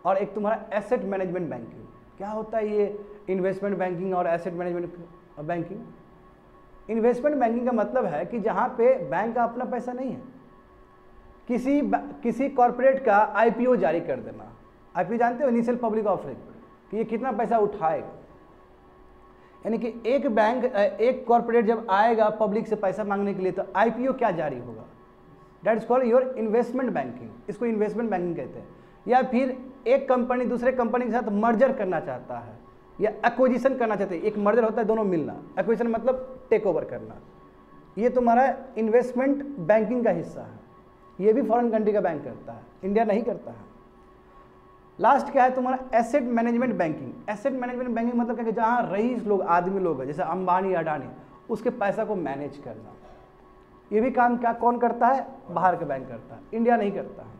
और एक तुम्हारा एसेट मैनेजमेंट बैंकिंग। क्या होता है ये इन्वेस्टमेंट बैंकिंग और asset management banking? Investment banking का मतलब है कि जहाँ पे बैंक का अपना पैसा नहीं है, किसी कॉर्पोरेट का आईपीओ जारी कर देना। आईपीओ जानते हो, इनिशियल पब्लिक ऑफरिंग, कि ये कितना पैसा उठाएगा। यानी कि एक कॉर्पोरेट जब आएगा पब्लिक से पैसा मांगने के लिए, तो आईपीओ क्या जारी होगा, that is called your investment banking. इसको इन्वेस्टमेंट बैंकिंग कहते हैं। या फिर एक कंपनी दूसरे कंपनी के साथ मर्जर करना चाहता है या एक्विजिशन करना चाहते हैं। एक मर्जर होता है दोनों मिलना, एक्विजिशन मतलब टेक ओवर करना। ये तुम्हारा इन्वेस्टमेंट बैंकिंग का हिस्सा है। ये भी फॉरेन कंट्री का बैंक करता है, इंडिया नहीं करता है। लास्ट क्या है तुम्हारा, asset management banking. Asset management banking मतलब क्या, कि जहाँ रईस लोग, आदमी लोग हैं, जैसे अंबानी अडानी, उसके पैसा को मैनेज करना। ये भी काम क्या कौन करता है, बाहर का बैंक करता है, इंडिया नहीं करता है।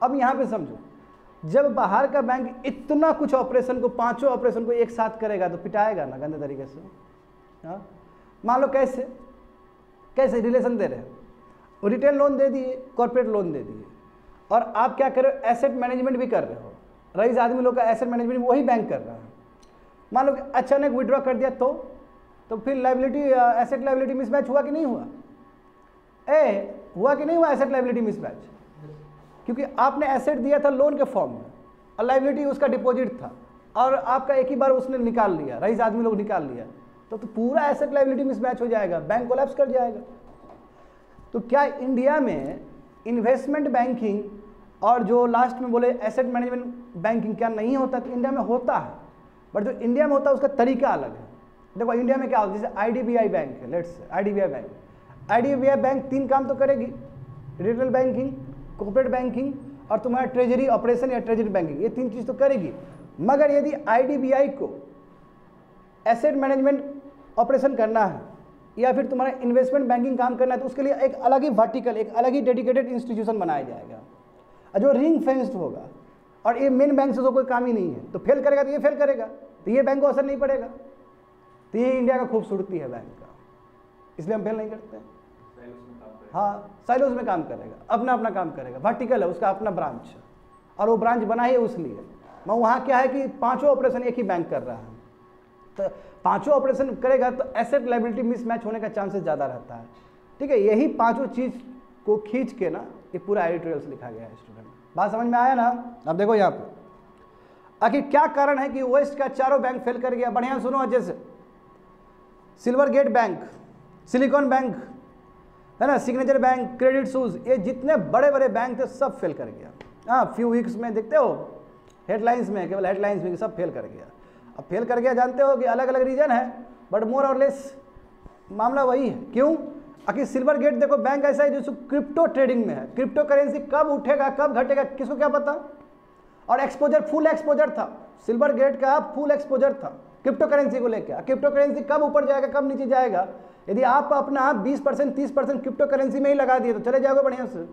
अब यहाँ पे समझो, जब बाहर का बैंक इतना कुछ ऑपरेशन को, 5 ऑपरेशन को एक साथ करेगा तो पिटाएगा ना गंदे तरीके से। हाँ, मान लो कैसे रिलेशन दे रहे हैं, रिटेल लोन दे दिए, कॉर्पोरेट लोन दे दिए, और आप क्या कर रहे हो, एसेट मैनेजमेंट भी कर रहे हो। रईस आदमी लोग का एसेट मैनेजमेंट वही बैंक कर रहा है। मान लो कि अचानक विड्रॉ कर दिया तो फिर लायबिलिटी, एसेट लायबिलिटी मिसमैच हुआ कि नहीं हुआ? हुआ कि नहीं हुआ एसेट लायबिलिटी मिसमैच? क्योंकि आपने एसेट दिया था लोन के फॉर्म में और लायबिलिटी उसका डिपॉजिट था, और आपका एक ही बार उसने निकाल लिया, रईस आदमी लोग निकाल लिया, तो पूरा एसेट लायबिलिटी मिसमैच हो जाएगा, बैंक कोलैप्स कर जाएगा। तो क्या इंडिया में इन्वेस्टमेंट बैंकिंग और जो लास्ट में बोले एसेट मैनेजमेंट बैंकिंग क्या नहीं होता? तो इंडिया में होता है, बट जो इंडिया में होता है उसका तरीका अलग है। देखो इंडिया में क्या होता है, जैसे IDBI बैंक है, लेट्स से IDBI बैंक 3 काम तो करेगी, रिटेल बैंकिंग, कॉर्पोरेट बैंकिंग और तुम्हारा ट्रेजरी ऑपरेशन या ट्रेजरी बैंकिंग, ये 3 चीज़ तो करेगी। मगर यदि IDBI को एसेट मैनेजमेंट ऑपरेशन करना है या फिर तुम्हारा इन्वेस्टमेंट बैंकिंग काम करना है तो उसके लिए एक अलग ही वर्टिकल, एक अलग ही डेडिकेटेड इंस्टीट्यूशन बनाया जाएगा और जो रिंग फेंस्ड होगा। और ये मेन बैंक से तो कोई काम ही नहीं है, तो फेल करेगा तो ये फेल करेगा, तो ये बैंक को असर नहीं पड़ेगा। तो ये इंडिया का खूबसूरती है बैंक का, इसलिए हम फेल नहीं करते हैं। हाँ, साइलोज में काम करेगा, अपना अपना काम करेगा, वर्टिकल है, उसका अपना ब्रांच है और वो ब्रांच बना ही उसलिए। मैं वहाँ क्या है कि 5 ऑपरेशन एक ही बैंक कर रहा है, तो 5 ऑपरेशन करेगा तो एसेट लायबिलिटी मिसमैच होने का चांसेस ज़्यादा रहता है। ठीक है, यही 5 चीज़ को खींच के ना ये पूरा एडिटोरियल्स लिखा गया है स्टूडेंट। बात समझ में आया ना? अब देखो यहाँ पे आखिर क्या कारण है कि वेस्ट का 4 बैंक फेल कर गया। बढ़िया सुनो अच्छे से। Silver gate bank, silicon bank है ना, सिग्नेचर बैंक, क्रेडिट सूज, ये जितने बड़े बड़े बैंक थे सब फेल कर गया। हाँ, फ्यू वीक्स में देखते हो हेडलाइंस में, केवल हेडलाइंस में सब फेल कर गया। अब फेल कर गया जानते हो कि अलग अलग रीजन है, बट मोर और लेस मामला वही है। क्यों? आखिर सिल्वर गेट देखो बैंक ऐसा है जो क्रिप्टो ट्रेडिंग में है। क्रिप्टो करेंसी कब उठेगा कब घटेगा किसको क्या पता। और एक्सपोजर, फुल एक्सपोजर था सिल्वर गेट का, फुल एक्सपोजर था क्रिप्टो करेंसी को लेकर। क्रिप्टो करेंसी कब ऊपर जाएगा कब नीचे जाएगा, यदि आप अपना 20% 30% क्रिप्टो करेंसी में ही लगा दिए तो चले जाओगे बढ़िया से।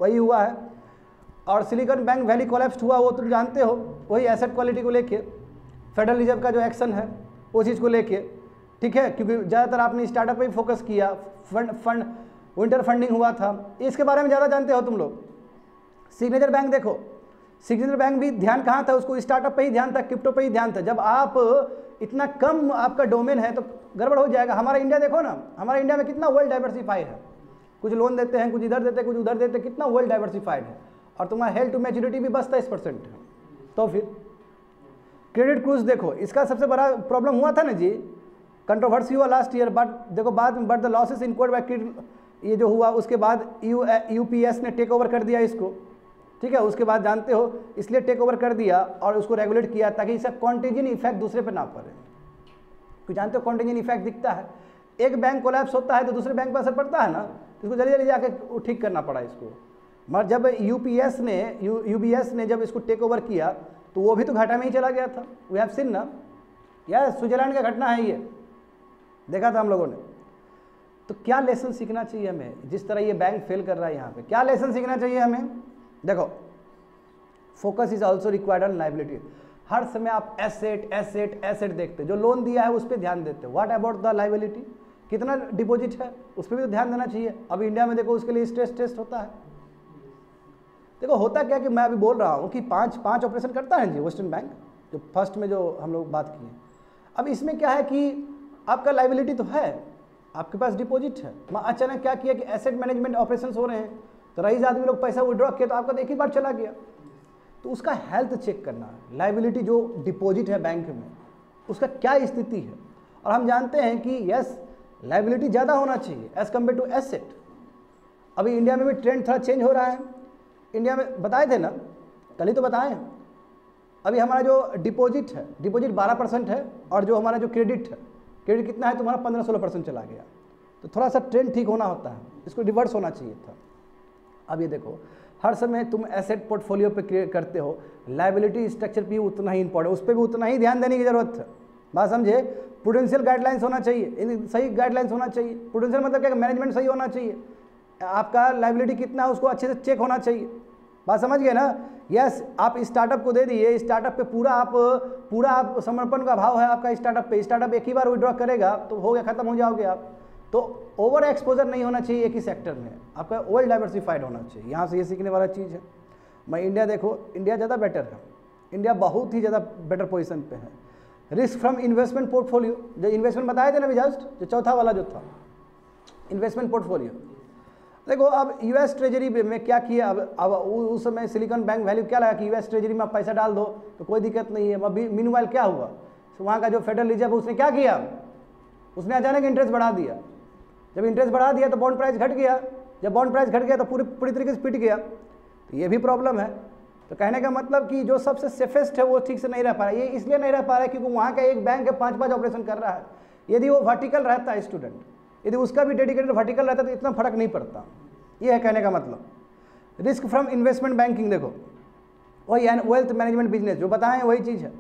वही हुआ है। और सिलिकॉन बैंक वैली कोलैप्स हुआ, वो तुम जानते हो, वही एसेट क्वालिटी को लेके फेडरल रिजर्व का जो एक्शन है वो चीज़ को लेके। ठीक है, क्योंकि ज़्यादातर आपने स्टार्टअप पे ही फोकस किया, फंड विंटर फंडिंग हुआ था, इसके बारे में ज़्यादा जानते हो तुम लोग। सिग्नेचर बैंक देखो, सिग्नेचर बैंक भी ध्यान कहाँ था, उसको स्टार्टअप पे ही ध्यान था, क्रिप्टो पे ही ध्यान था। जब आप इतना कम आपका डोमेन है तो गड़बड़ हो जाएगा। हमारा इंडिया देखो ना, हमारा इंडिया में कितना वेल डाइवर्सिफाइड है, कुछ लोन देते हैं, कुछ इधर देते हैं, कुछ उधर देते हैं, कितना वेल डाइवर्सिफाइड है। और तुम्हारा हेल्थ टू मैच्योरिटी भी बस 23% है। तो फिर क्रेडिट क्रूज देखो, इसका सबसे बड़ा प्रॉब्लम हुआ था ना जी, कंट्रोवर्सी हुआ लास्ट ईयर, बट देखो बाद में बट द लॉसेस इनकोर्ड बाय ये जो हुआ उसके बाद यूपीएस ने टेक ओवर कर दिया इसको। ठीक है, उसके बाद जानते हो इसलिए टेक ओवर कर दिया और उसको रेगुलेट किया ताकि इसका कॉन्टेजन इफेक्ट दूसरे पे ना पड़े। क्योंकि जानते हो कॉन्टेजन इफेक्ट दिखता है, एक बैंक कोलैप्स होता है तो दूसरे बैंक पर असर पड़ता है ना, तो इसको जल्दी जल्दी जाके ठीक करना पड़ा इसको। मगर जब यूबीएस ने जब इसको टेक ओवर किया तो वो भी तो घाटा में ही चला गया था। वी हैव सीन ना, यह स्विट्जरलैंड का घटना है, ये देखा था हम लोगों ने। तो क्या लेसन सीखना चाहिए हमें, जिस तरह ये बैंक फेल कर रहा है यहाँ पे, क्या लेसन सीखना चाहिए हमें? देखो, focus is also required on liability. हर समय आप एसेट एसेट एसेट देखते, जो लोन दिया है उस पर ध्यान देते। व्हाट अबाउट द लाइबिलिटी, कितना डिपॉजिट है उस पर भी तो ध्यान देना चाहिए। अब इंडिया में देखो उसके लिए स्ट्रेस टेस्ट होता है। देखो होता क्या कि मैं अभी बोल रहा हूँ कि पाँच ऑपरेशन करता है जी वेस्टर्न बैंक, जो फर्स्ट में जो हम लोग बात किए। अब इसमें क्या है कि आपका लाइबिलिटी तो है, आपके पास डिपॉजिट है, अचानक क्या किया कि एसेट मैनेजमेंट ऑपरेशंस हो रहे हैं तो रईस आदमी लोग पैसा विड्रॉ किया तो आपका एक ही बार चला गया। तो उसका हेल्थ चेक करना है, लाइबिलिटी जो डिपॉजिट है बैंक में उसका क्या स्थिति है। और हम जानते हैं कि यस लाइबिलिटी ज़्यादा होना चाहिए एज़ कम्पेयर टू एसेट। अभी इंडिया में भी ट्रेंड थोड़ा चेंज हो रहा है। इंडिया में बताए थे ना, कल ही तो बताएं, अभी हमारा जो डिपॉजिट है, डिपॉजिट 12% है और जो हमारा जो क्रेडिट है, क्रेडिट कितना है तुम्हारा 15-16% चला गया। तो थोड़ा सा ट्रेंड ठीक होना होता है, इसको रिवर्स होना चाहिए था। अब ये देखो, हर समय तुम एसेट पोर्टफोलियो पे क्रिएट करते हो, लाइबिलिटी स्ट्रक्चर भी उतना ही इंपॉर्टेंट, उस पर भी उतना ही ध्यान देने की जरूरत है। बात समझे? प्रूडेंशियल गाइडलाइंस होना चाहिए, सही गाइडलाइंस होना चाहिए। प्रूडेंशियल मतलब क्या, मैनेजमेंट सही होना चाहिए, आपका लाइबिलिटी कितना है उसको अच्छे से चेक होना चाहिए। बात समझ गए ना? यस, आप स्टार्टअप को दे दिए, स्टार्टअप पे पूरा आप समर्पण का भाव है आपका स्टार्टअप पे, स्टार्टअप एक ही बार विड्रॉ करेगा तो हो गया, खत्म हो जाओगे आप। तो ओवर एक्सपोजर नहीं होना चाहिए एक ही सेक्टर में, आपका वेल डाइवर्सिफाइड होना चाहिए। यहाँ से ये सीखने वाला चीज़ है। मैं इंडिया देखो, इंडिया ज़्यादा बेटर है, इंडिया बहुत ही ज़्यादा बेटर पोजीशन पे है। रिस्क फ्रॉम इन्वेस्टमेंट पोर्टफोलियो, जो इन्वेस्टमेंट बताए थे ना अभी जस्ट, जो चौथा वाला जो था इन्वेस्टमेंट पोर्टफोलियो। देखो अब यूएस ट्रेजरी में क्या किया, अब उस समय सिलिकॉन बैंक वैल्यू क्या लगा कि यूएस ट्रेजरी में आप पैसा डाल दो तो कोई दिक्कत नहीं है। अभी मीनवाइल क्या हुआ, तो वहाँ का जो फेडरल रिजर्व उसने क्या किया, उसने अचानक इंटरेस्ट बढ़ा दिया। जब इंटरेस्ट बढ़ा दिया तो बॉन्ड प्राइस घट गया, जब बॉन्ड प्राइस घट गया तो पूरी तरीके से पिट गया। तो ये भी प्रॉब्लम है। तो कहने का मतलब कि जो सबसे सेफेस्ट है वो ठीक से नहीं रह पा रहा है। ये इसलिए नहीं रह पा रहा है क्योंकि वहाँ का एक बैंक है 5 ऑपरेशन कर रहा है। यदि वो वर्टिकल रहता है स्टूडेंट, यदि उसका भी डेडिकेटेड वर्टिकल रहता तो इतना फर्क नहीं पड़ता। ये है कहने का मतलब। रिस्क फ्रॉम इन्वेस्टमेंट बैंकिंग, देखो वही वेल्थ मैनेजमेंट बिजनेस जो बताएं वही चीज़ है।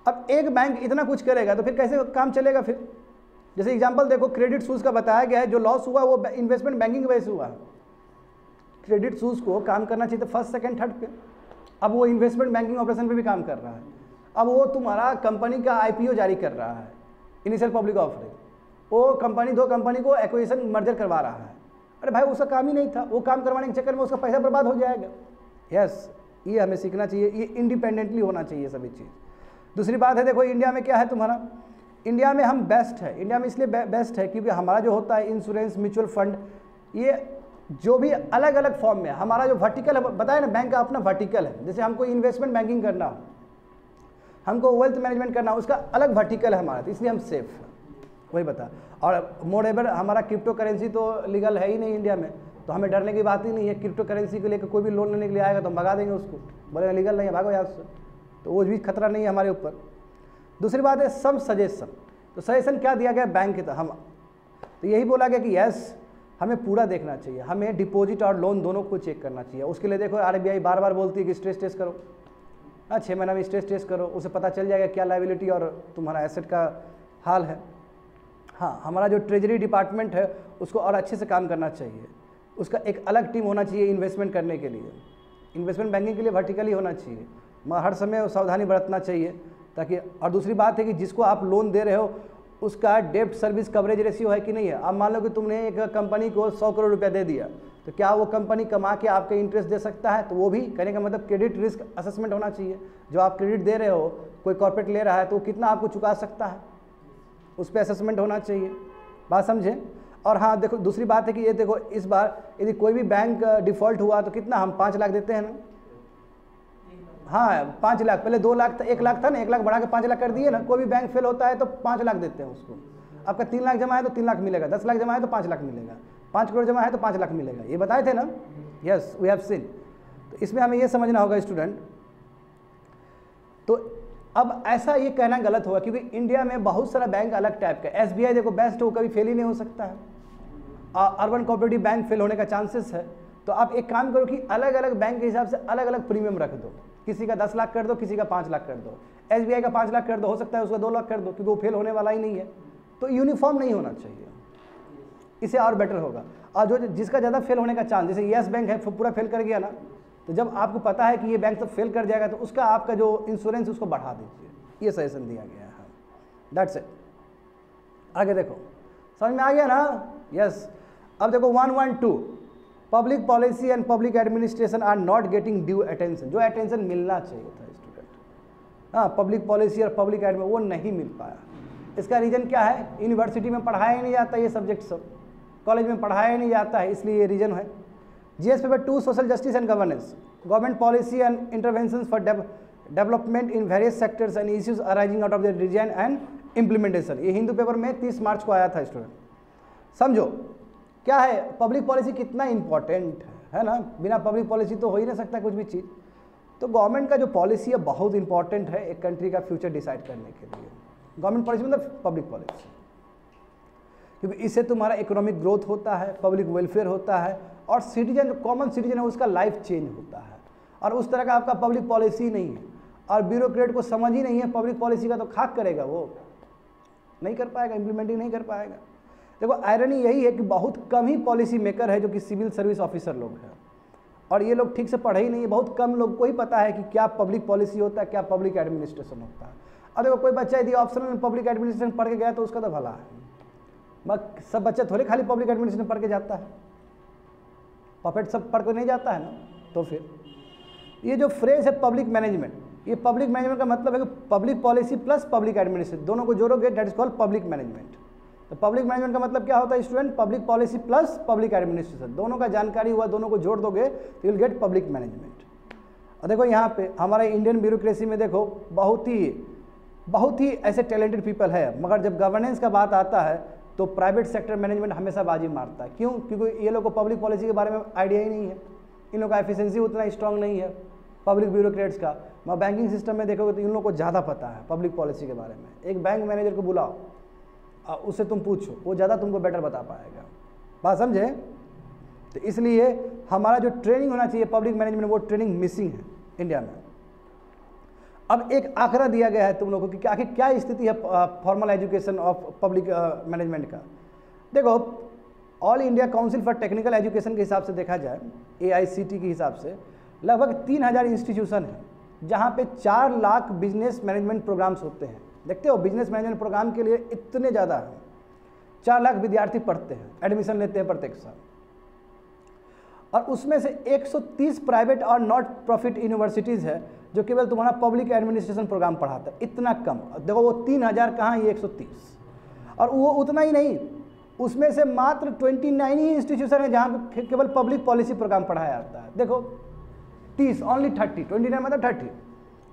अब एक बैंक इतना कुछ करेगा तो फिर कैसे काम चलेगा फिर? जैसे एग्जांपल देखो, क्रेडिट सूज का बताया गया है, जो लॉस हुआ वो इन्वेस्टमेंट बैंकिंग की वजह से हुआ है। क्रेडिट सूज को काम करना चाहिए था फर्स्ट सेकंड थर्ड पे, अब वो इन्वेस्टमेंट बैंकिंग ऑपरेशन पे भी काम कर रहा है। अब वो तुम्हारा कंपनी का IPO जारी कर रहा है, इनिशियल पब्लिक ऑफरिंग, वो कंपनी दो कंपनी को एक्विजिशन मर्जर करवा रहा है। अरे भाई उसका काम ही नहीं था, वो काम करवाने के चक्कर में उसका पैसा बर्बाद हो जाएगा। यस, ये हमें सीखना चाहिए, ये इंडिपेंडेंटली होना चाहिए सभी चीज़। दूसरी बात है, देखो इंडिया में क्या है तुम्हारा, इंडिया में हम बेस्ट है। इंडिया में इसलिए बेस्ट है क्योंकि हमारा जो होता है इंश्योरेंस, म्यूचुअल फंड, ये जो भी अलग अलग फॉर्म में, हमारा जो वर्टिकल है, बताया ना बैंक का अपना वर्टिकल है। जैसे हमको इन्वेस्टमेंट बैंकिंग करना हो, हमको वेल्थ मैनेजमेंट करना हो, उसका अलग वर्टिकल है हमारा, तो इसलिए हम सेफ हैं, वही बता। और मोरेवर हमारा क्रिप्टो करेंसी तो लीगल है ही नहीं इंडिया में, तो हमें डरने की बात ही नहीं है। क्रिप्टो करेंसी को लेकर कोई भी लोन लेने के लिए आएगा तो हम भगा देंगे उसको, बोलेंगे लीगल नहीं है, भागो यहाँ से, तो वो भी खतरा नहीं है हमारे ऊपर। दूसरी बात है सम सजेशन, तो सजेशन क्या दिया गया बैंक के हम, तो यही बोला गया कि यस हमें पूरा देखना चाहिए, हमें डिपॉजिट और लोन दोनों को चेक करना चाहिए। उसके लिए देखो RBI बार बार बोलती है कि स्ट्रेस टेस्ट करो, 6 महीना में स्ट्रेस टेस्ट करो, उसे पता चल जाएगा क्या लायबिलिटी और तुम्हारा एसेट का हाल है। हाँ, हमारा जो ट्रेजरी डिपार्टमेंट है उसको और अच्छे से काम करना चाहिए, उसका एक अलग टीम होना चाहिए इन्वेस्टमेंट करने के लिए, इन्वेस्टमेंट बैंकिंग के लिए वर्टिकली होना चाहिए, मगर हर समय सावधानी बरतना चाहिए ताकि। और दूसरी बात है कि जिसको आप लोन दे रहे हो उसका डेब्ट सर्विस कवरेज रेशियो है कि नहीं है। अब मान लो कि तुमने एक कंपनी को 100 करोड़ रुपया दे दिया, तो क्या वो कंपनी कमा के आपके इंटरेस्ट दे सकता है? तो वो भी कहने का मतलब क्रेडिट रिस्क असेसमेंट होना चाहिए। जो आप क्रेडिट दे रहे हो, कोई कॉर्पोरेट ले रहा है तो वो कितना आपको चुका सकता है, उस पर असेसमेंट होना चाहिए, बात समझे। और हाँ देखो, दूसरी बात है कि ये देखो, इस बार यदि कोई भी बैंक डिफ़ॉल्ट हुआ तो कितना हम 5 लाख देते हैं ना। हाँ 5 लाख, पहले 2 लाख था, 1 लाख था ना, 1 लाख बढ़ा के 5 लाख कर दिए ना। कोई भी बैंक फेल होता है तो 5 लाख देते हैं उसको। आपका 3 लाख जमा है तो 3 लाख मिलेगा, 10 लाख जमा है तो 5 लाख मिलेगा, 5 करोड़ जमा है तो 5 लाख मिलेगा, ये बताए थे ना। Yes, we have seen. तो इसमें हमें ये समझना होगा स्टूडेंट। तो अब ऐसा ये कहना गलत होगा क्योंकि इंडिया में बहुत सारा बैंक अलग टाइप का। SBI देखो बेस्ट हो, कभी फेल ही नहीं हो सकता है। अर्बन कोऑपरेटिव बैंक फेल होने का चांसेस है। तो आप एक काम करो कि अलग अलग बैंक के हिसाब से अलग अलग प्रीमियम रख दो, किसी का 10 लाख कर दो, किसी का 5 लाख कर दो। SBI का 5 लाख कर दो, हो सकता है उसका 2 लाख कर दो, क्योंकि वो फेल होने वाला ही नहीं है। तो यूनिफॉर्म नहीं होना चाहिए, इससे और बेटर होगा। और जो जिसका ज़्यादा फेल होने का चांस, जैसे येस बैंक है पूरा फेल कर गया ना, तो जब आपको पता है कि ये बैंक सब फेल कर जाएगा तो उसका आपका जो इंश्योरेंस उसको बढ़ा दीजिए, ये सजेशन दिया गया है। That's it. आगे देखो, समझ में आ गया ना। यस। अब देखो 112, public policy and public administration are not getting due attention. जो अटेंशन मिलना चाहिए था स्टूडेंट, हाँ, पब्लिक पॉलिसी और पब्लिक एडमिन वो नहीं मिल पाया। इसका रीज़न क्या है? यूनिवर्सिटी में पढ़ाया ही नहीं जाता ये सब्जेक्ट सब, कॉलेज में पढ़ाया ही नहीं जाता है, इसलिए ये रीज़न है। GS paper 2 social justice and governance, government policy and intervention for development in various sectors and issues arising out of the design and implementation. ये हिंदू पेपर में 30 मार्च को आया था स्टूडेंट। समझो क्या है पब्लिक पॉलिसी, कितना इंपॉर्टेंट है ना। बिना पब्लिक पॉलिसी तो हो ही नहीं सकता कुछ भी चीज़। तो गवर्नमेंट का जो पॉलिसी है बहुत इंपॉर्टेंट है एक कंट्री का फ्यूचर डिसाइड करने के लिए। गवर्नमेंट पॉलिसी मतलब पब्लिक पॉलिसी, क्योंकि इससे तुम्हारा इकोनॉमिक ग्रोथ होता है, पब्लिक वेलफेयर होता है, और सिटीजन, जो कॉमन सिटीजन है उसका लाइफ चेंज होता है। और उस तरह का आपका पब्लिक पॉलिसी नहीं है, और ब्यूरोक्रेट को समझ ही नहीं है पब्लिक पॉलिसी का, तो खाक करेगा, वो नहीं कर पाएगा, इम्प्लीमेंटिंग नहीं कर पाएगा। देखो आयरनी यही है कि बहुत कम ही पॉलिसी मेकर है जो कि सिविल सर्विस ऑफिसर लोग हैं, और ये लोग ठीक से पढ़े ही नहीं है। बहुत कम लोग को ही पता है कि क्या पब्लिक पॉलिसी होता है, क्या पब्लिक एडमिनिस्ट्रेशन होता है। अब देखो कोई बच्चा यदि ऑप्शनल में पब्लिक एडमिनिस्ट्रेशन पढ़ के गया तो उसका तो भला है, मगर सब बच्चा थोड़े खाली पब्लिक एडमिनिस्ट्रेशन पढ़ के जाता है, पपेट सब पढ़ के नहीं जाता है ना। तो फिर ये जो फ्रेज है पब्लिक मैनेजमेंट, ये पब्लिक मैनेजमेंट का मतलब है कि public policy plus public administration दोनों को जोड़ोगे, that is called public management. तो पब्लिक मैनेजमेंट का मतलब क्या होता है student? Public policy plus public administration, दोनों का जानकारी हुआ, दोनों को जोड़ दोगे तो विल गेट पब्लिक मैनेजमेंट। और देखो यहाँ पे हमारे इंडियन ब्यूरोक्रेसी में देखो बहुत ही ऐसे टैलेंटेड पीपल है, मगर जब गवर्नेंस का बात आता है तो प्राइवेट सेक्टर मैनेजमेंट हमेशा बाजी मारता है। क्यों? क्योंकि ये लोग को पब्लिक पॉलिसी के बारे में आइडिया ही नहीं है, इन लोगों का एफिशिएंसी उतना स्ट्रांग नहीं है पब्लिक ब्यूरोक्रेट्स का। मगर बैंकिंग सिस्टम में देखोगे तो इन लोगों को ज़्यादा पता है पब्लिक पॉलिसी के बारे में। एक बैंक मैनेजर को बुलाओ, उससे तुम पूछो, वो ज़्यादा तुमको बेटर बता पाएगा, बात समझे। तो इसलिए हमारा जो ट्रेनिंग होना चाहिए पब्लिक मैनेजमेंट, वो ट्रेनिंग मिसिंग है इंडिया में। अब एक आंकड़ा दिया गया है तुम लोगों को कि आखिर क्या स्थिति है formal education of public management का। देखो, all India council for technical education के हिसाब से देखा जाए, AICT के हिसाब से लगभग 3000 इंस्टीट्यूशन है जहाँ पे 4 लाख बिजनेस मैनेजमेंट प्रोग्राम्स होते हैं। देखते हो, बिजनेस मैनेजमेंट प्रोग्राम के लिए इतने ज़्यादा है, 4 लाख विद्यार्थी पढ़ते हैं, एडमिशन लेते हैं प्रत्येक साल, और उसमें से 130 प्राइवेट और नॉट प्रॉफिट यूनिवर्सिटीज़ है जो केवल तुम्हारा पब्लिक एडमिनिस्ट्रेशन प्रोग्राम पढ़ाता है। इतना कम, देखो वो 3000 कहाँ, ये 130, और वो उतना ही नहीं, उसमें से मात्र 29 ही इंस्टीट्यूशन है जहाँ पे केवल पब्लिक पॉलिसी प्रोग्राम पढ़ाया जाता है। देखो 30, ओनली 30, 29 मतलब 30,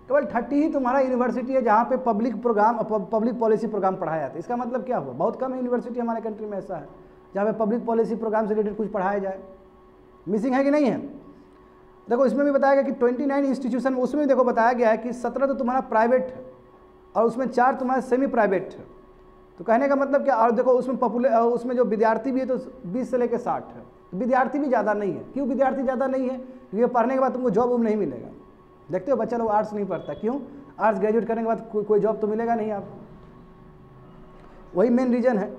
केवल 30 ही तुम्हारा यूनिवर्सिटी है जहाँ पे पब्लिक पॉलिसी प्रोग्राम पढ़ाया जाता है। इसका मतलब क्या हुआ, बहुत कम यूनिवर्सिटी हमारे कंट्री में ऐसा है जहाँ पे पब्लिक पॉलिसी प्रोग्राम से रिलेटेड कुछ पढ़ाया जाए। मिसिंग है कि नहीं है? देखो इसमें भी बताया गया कि 29 इंस्टीट्यूशन, उसमें भी देखो बताया गया है कि 17 तो तुम्हारा प्राइवेट है और उसमें 4 तुम्हारा सेमी प्राइवेट है। तो कहने का मतलब क्या, और देखो उसमें जो विद्यार्थी भी है तो 20 से लेकर 60 है। विद्यार्थी भी ज़्यादा नहीं है। क्यों विद्यार्थी ज़्यादा नहीं है? क्योंकि पढ़ने के बाद तुमको जॉब नहीं मिलेगा। देखते हो बच्चा लोग आर्ट्स नहीं पढ़ता, क्यों? आर्ट्स ग्रेजुएट करने के बाद कोई जॉब तो मिलेगा नहीं आपको, वही मेन रीज़न है,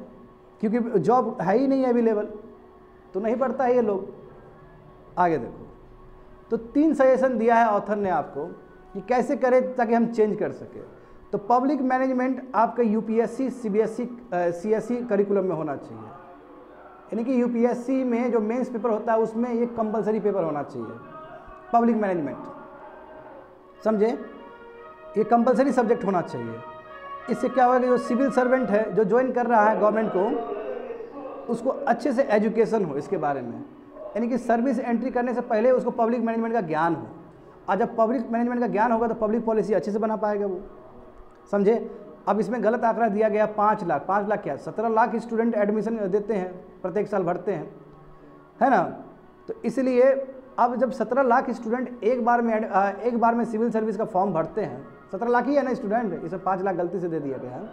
क्योंकि जॉब है ही नहीं है अवेलेबल, तो नहीं पढ़ता है ये लोग। आगे देखो, तो 3 सजेशन दिया है ऑथर ने आपको कि कैसे करें ताकि हम चेंज कर सके। तो पब्लिक मैनेजमेंट आपका UPSC, CBSE, CSE करिकुलम में होना चाहिए, यानी कि UPSC में जो मेंस पेपर होता है उसमें ये कंपलसरी पेपर होना चाहिए पब्लिक मैनेजमेंट, समझे? ये कंपलसरी सब्जेक्ट होना चाहिए। इससे क्या होगा कि जो सिविल सर्वेंट है जो ज्वाइन कर रहा है गवर्नमेंट को, उसको अच्छे से एजुकेशन हो इसके बारे में, यानी कि सर्विस एंट्री करने से पहले उसको पब्लिक मैनेजमेंट का ज्ञान हो, और जब पब्लिक मैनेजमेंट का ज्ञान होगा तो पब्लिक पॉलिसी अच्छे से बना पाएगा वो, समझे? अब इसमें गलत आंकड़ा दिया गया 5 लाख। 5 लाख क्या, 17 लाख स्टूडेंट एडमिशन देते हैं, प्रत्येक साल भरते हैं, है ना? तो इसलिए अब जब 17 लाख स्टूडेंट एक बार में सिविल सर्विस का फॉर्म भरते हैं, 17 लाख ही है ना स्टूडेंट, इसमें 5 लाख गलती से दे दिया गया है।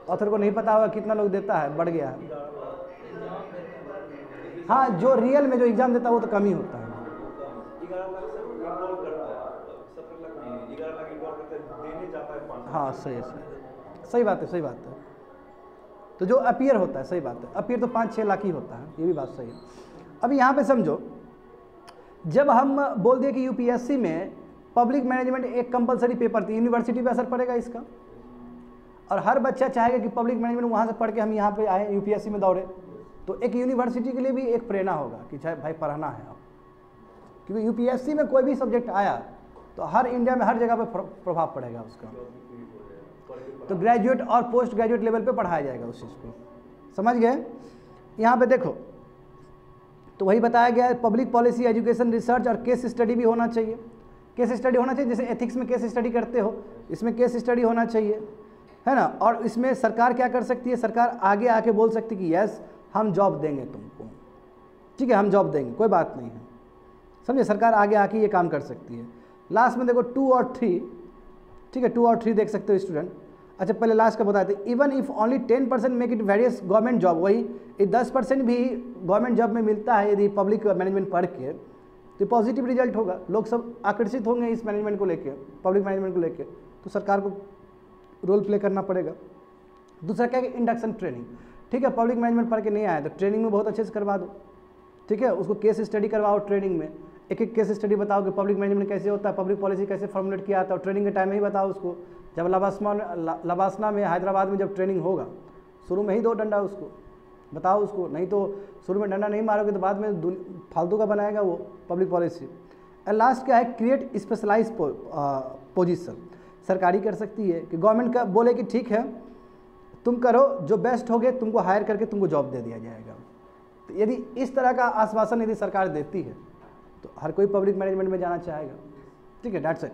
ऑथर को नहीं पता होगा कितना लोग देता है, बढ़ गया है। हाँ, जो रियल में जो एग्जाम देता है वो तो कम ही होता है। हाँ सही बात है। तो जो अपीयर होता है, सही बात है, अपीयर तो 5-6 लाख ही होता है, ये भी बात सही है। अब यहाँ पे समझो, जब हम बोल दिए कि UPSC में पब्लिक मैनेजमेंट एक कंपलसरी पेपर थी, यूनिवर्सिटी पे असर पड़ेगा इसका, और हर बच्चा चाहेगा कि पब्लिक मैनेजमेंट वहाँ से पढ़ के हम यहाँ पे आए UPSC में दौड़े, तो एक यूनिवर्सिटी के लिए भी एक प्रेरणा होगा कि चाहे भाई पढ़ना है अब, क्योंकि UPSC में कोई भी सब्जेक्ट आया तो हर इंडिया में हर जगह पे प्रभाव पड़ेगा उसका, तो ग्रेजुएट और पोस्ट ग्रेजुएट लेवल पे पढ़ाया जाएगा उस चीज़ को, समझ गए? यहाँ पे देखो, तो वही बताया गया है, पब्लिक पॉलिसी, एजुकेशन, रिसर्च और केस स्टडी भी होना चाहिए। केस स्टडी होना चाहिए, जैसे एथिक्स में केस स्टडी करते हो, इसमें केस स्टडी होना चाहिए, है ना? और इसमें सरकार क्या कर सकती है, सरकार आगे आके बोल सकती है कि यस हम जॉब देंगे तुमको, ठीक है, हम जॉब देंगे, कोई बात नहीं है, समझे? सरकार आगे आके ये काम कर सकती है। लास्ट में देखो 2 और 3, ठीक है, 2 और 3 देख सकते हो स्टूडेंट। अच्छा, पहले लास्ट का बताते, even if only 10% make it various government job, वही 10% भी गवर्नमेंट जॉब में मिलता है यदि पब्लिक मैनेजमेंट पढ़ के, तो पॉजिटिव रिजल्ट होगा, लोग सब आकर्षित होंगे इस मैनेजमेंट को लेके, पब्लिक मैनेजमेंट को लेके, तो सरकार को रोल प्ले करना पड़ेगा। दूसरा क्या है, इंडक्शन ट्रेनिंग, ठीक है, पब्लिक मैनेजमेंट पढ़ के नहीं आया तो ट्रेनिंग में बहुत अच्छे से करवा दो, ठीक है, उसको केस स्टडी करवाओ ट्रेनिंग में, एक केस स्टडी बताओ कि पब्लिक मैनेजमेंट कैसे होता है, पब्लिक पॉलिसी कैसे फॉर्मुलेट किया जाता है, और ट्रेनिंग के टाइम में ही बताओ उसको। जब लबासना में हैदराबाद में जब ट्रेनिंग होगा, शुरू में ही 2 डंडा उसको बताओ उसको, नहीं तो शुरू में डंडा नहीं मारोगे तो बाद में फालतू का बनाएगा वो पब्लिक पॉलिसी। और लास्ट क्या है, क्रिएट स्पेशलाइज पोजीशन, सरकारी कर सकती है कि गवर्नमेंट का बोले कि ठीक है तुम करो, जो बेस्ट होगे तुमको हायर करके तुमको जॉब दे दिया जाएगा। तो यदि इस तरह का आश्वासन यदि सरकार देती है तो हर कोई पब्लिक मैनेजमेंट में जाना चाहेगा, ठीक है, दैट्स इट।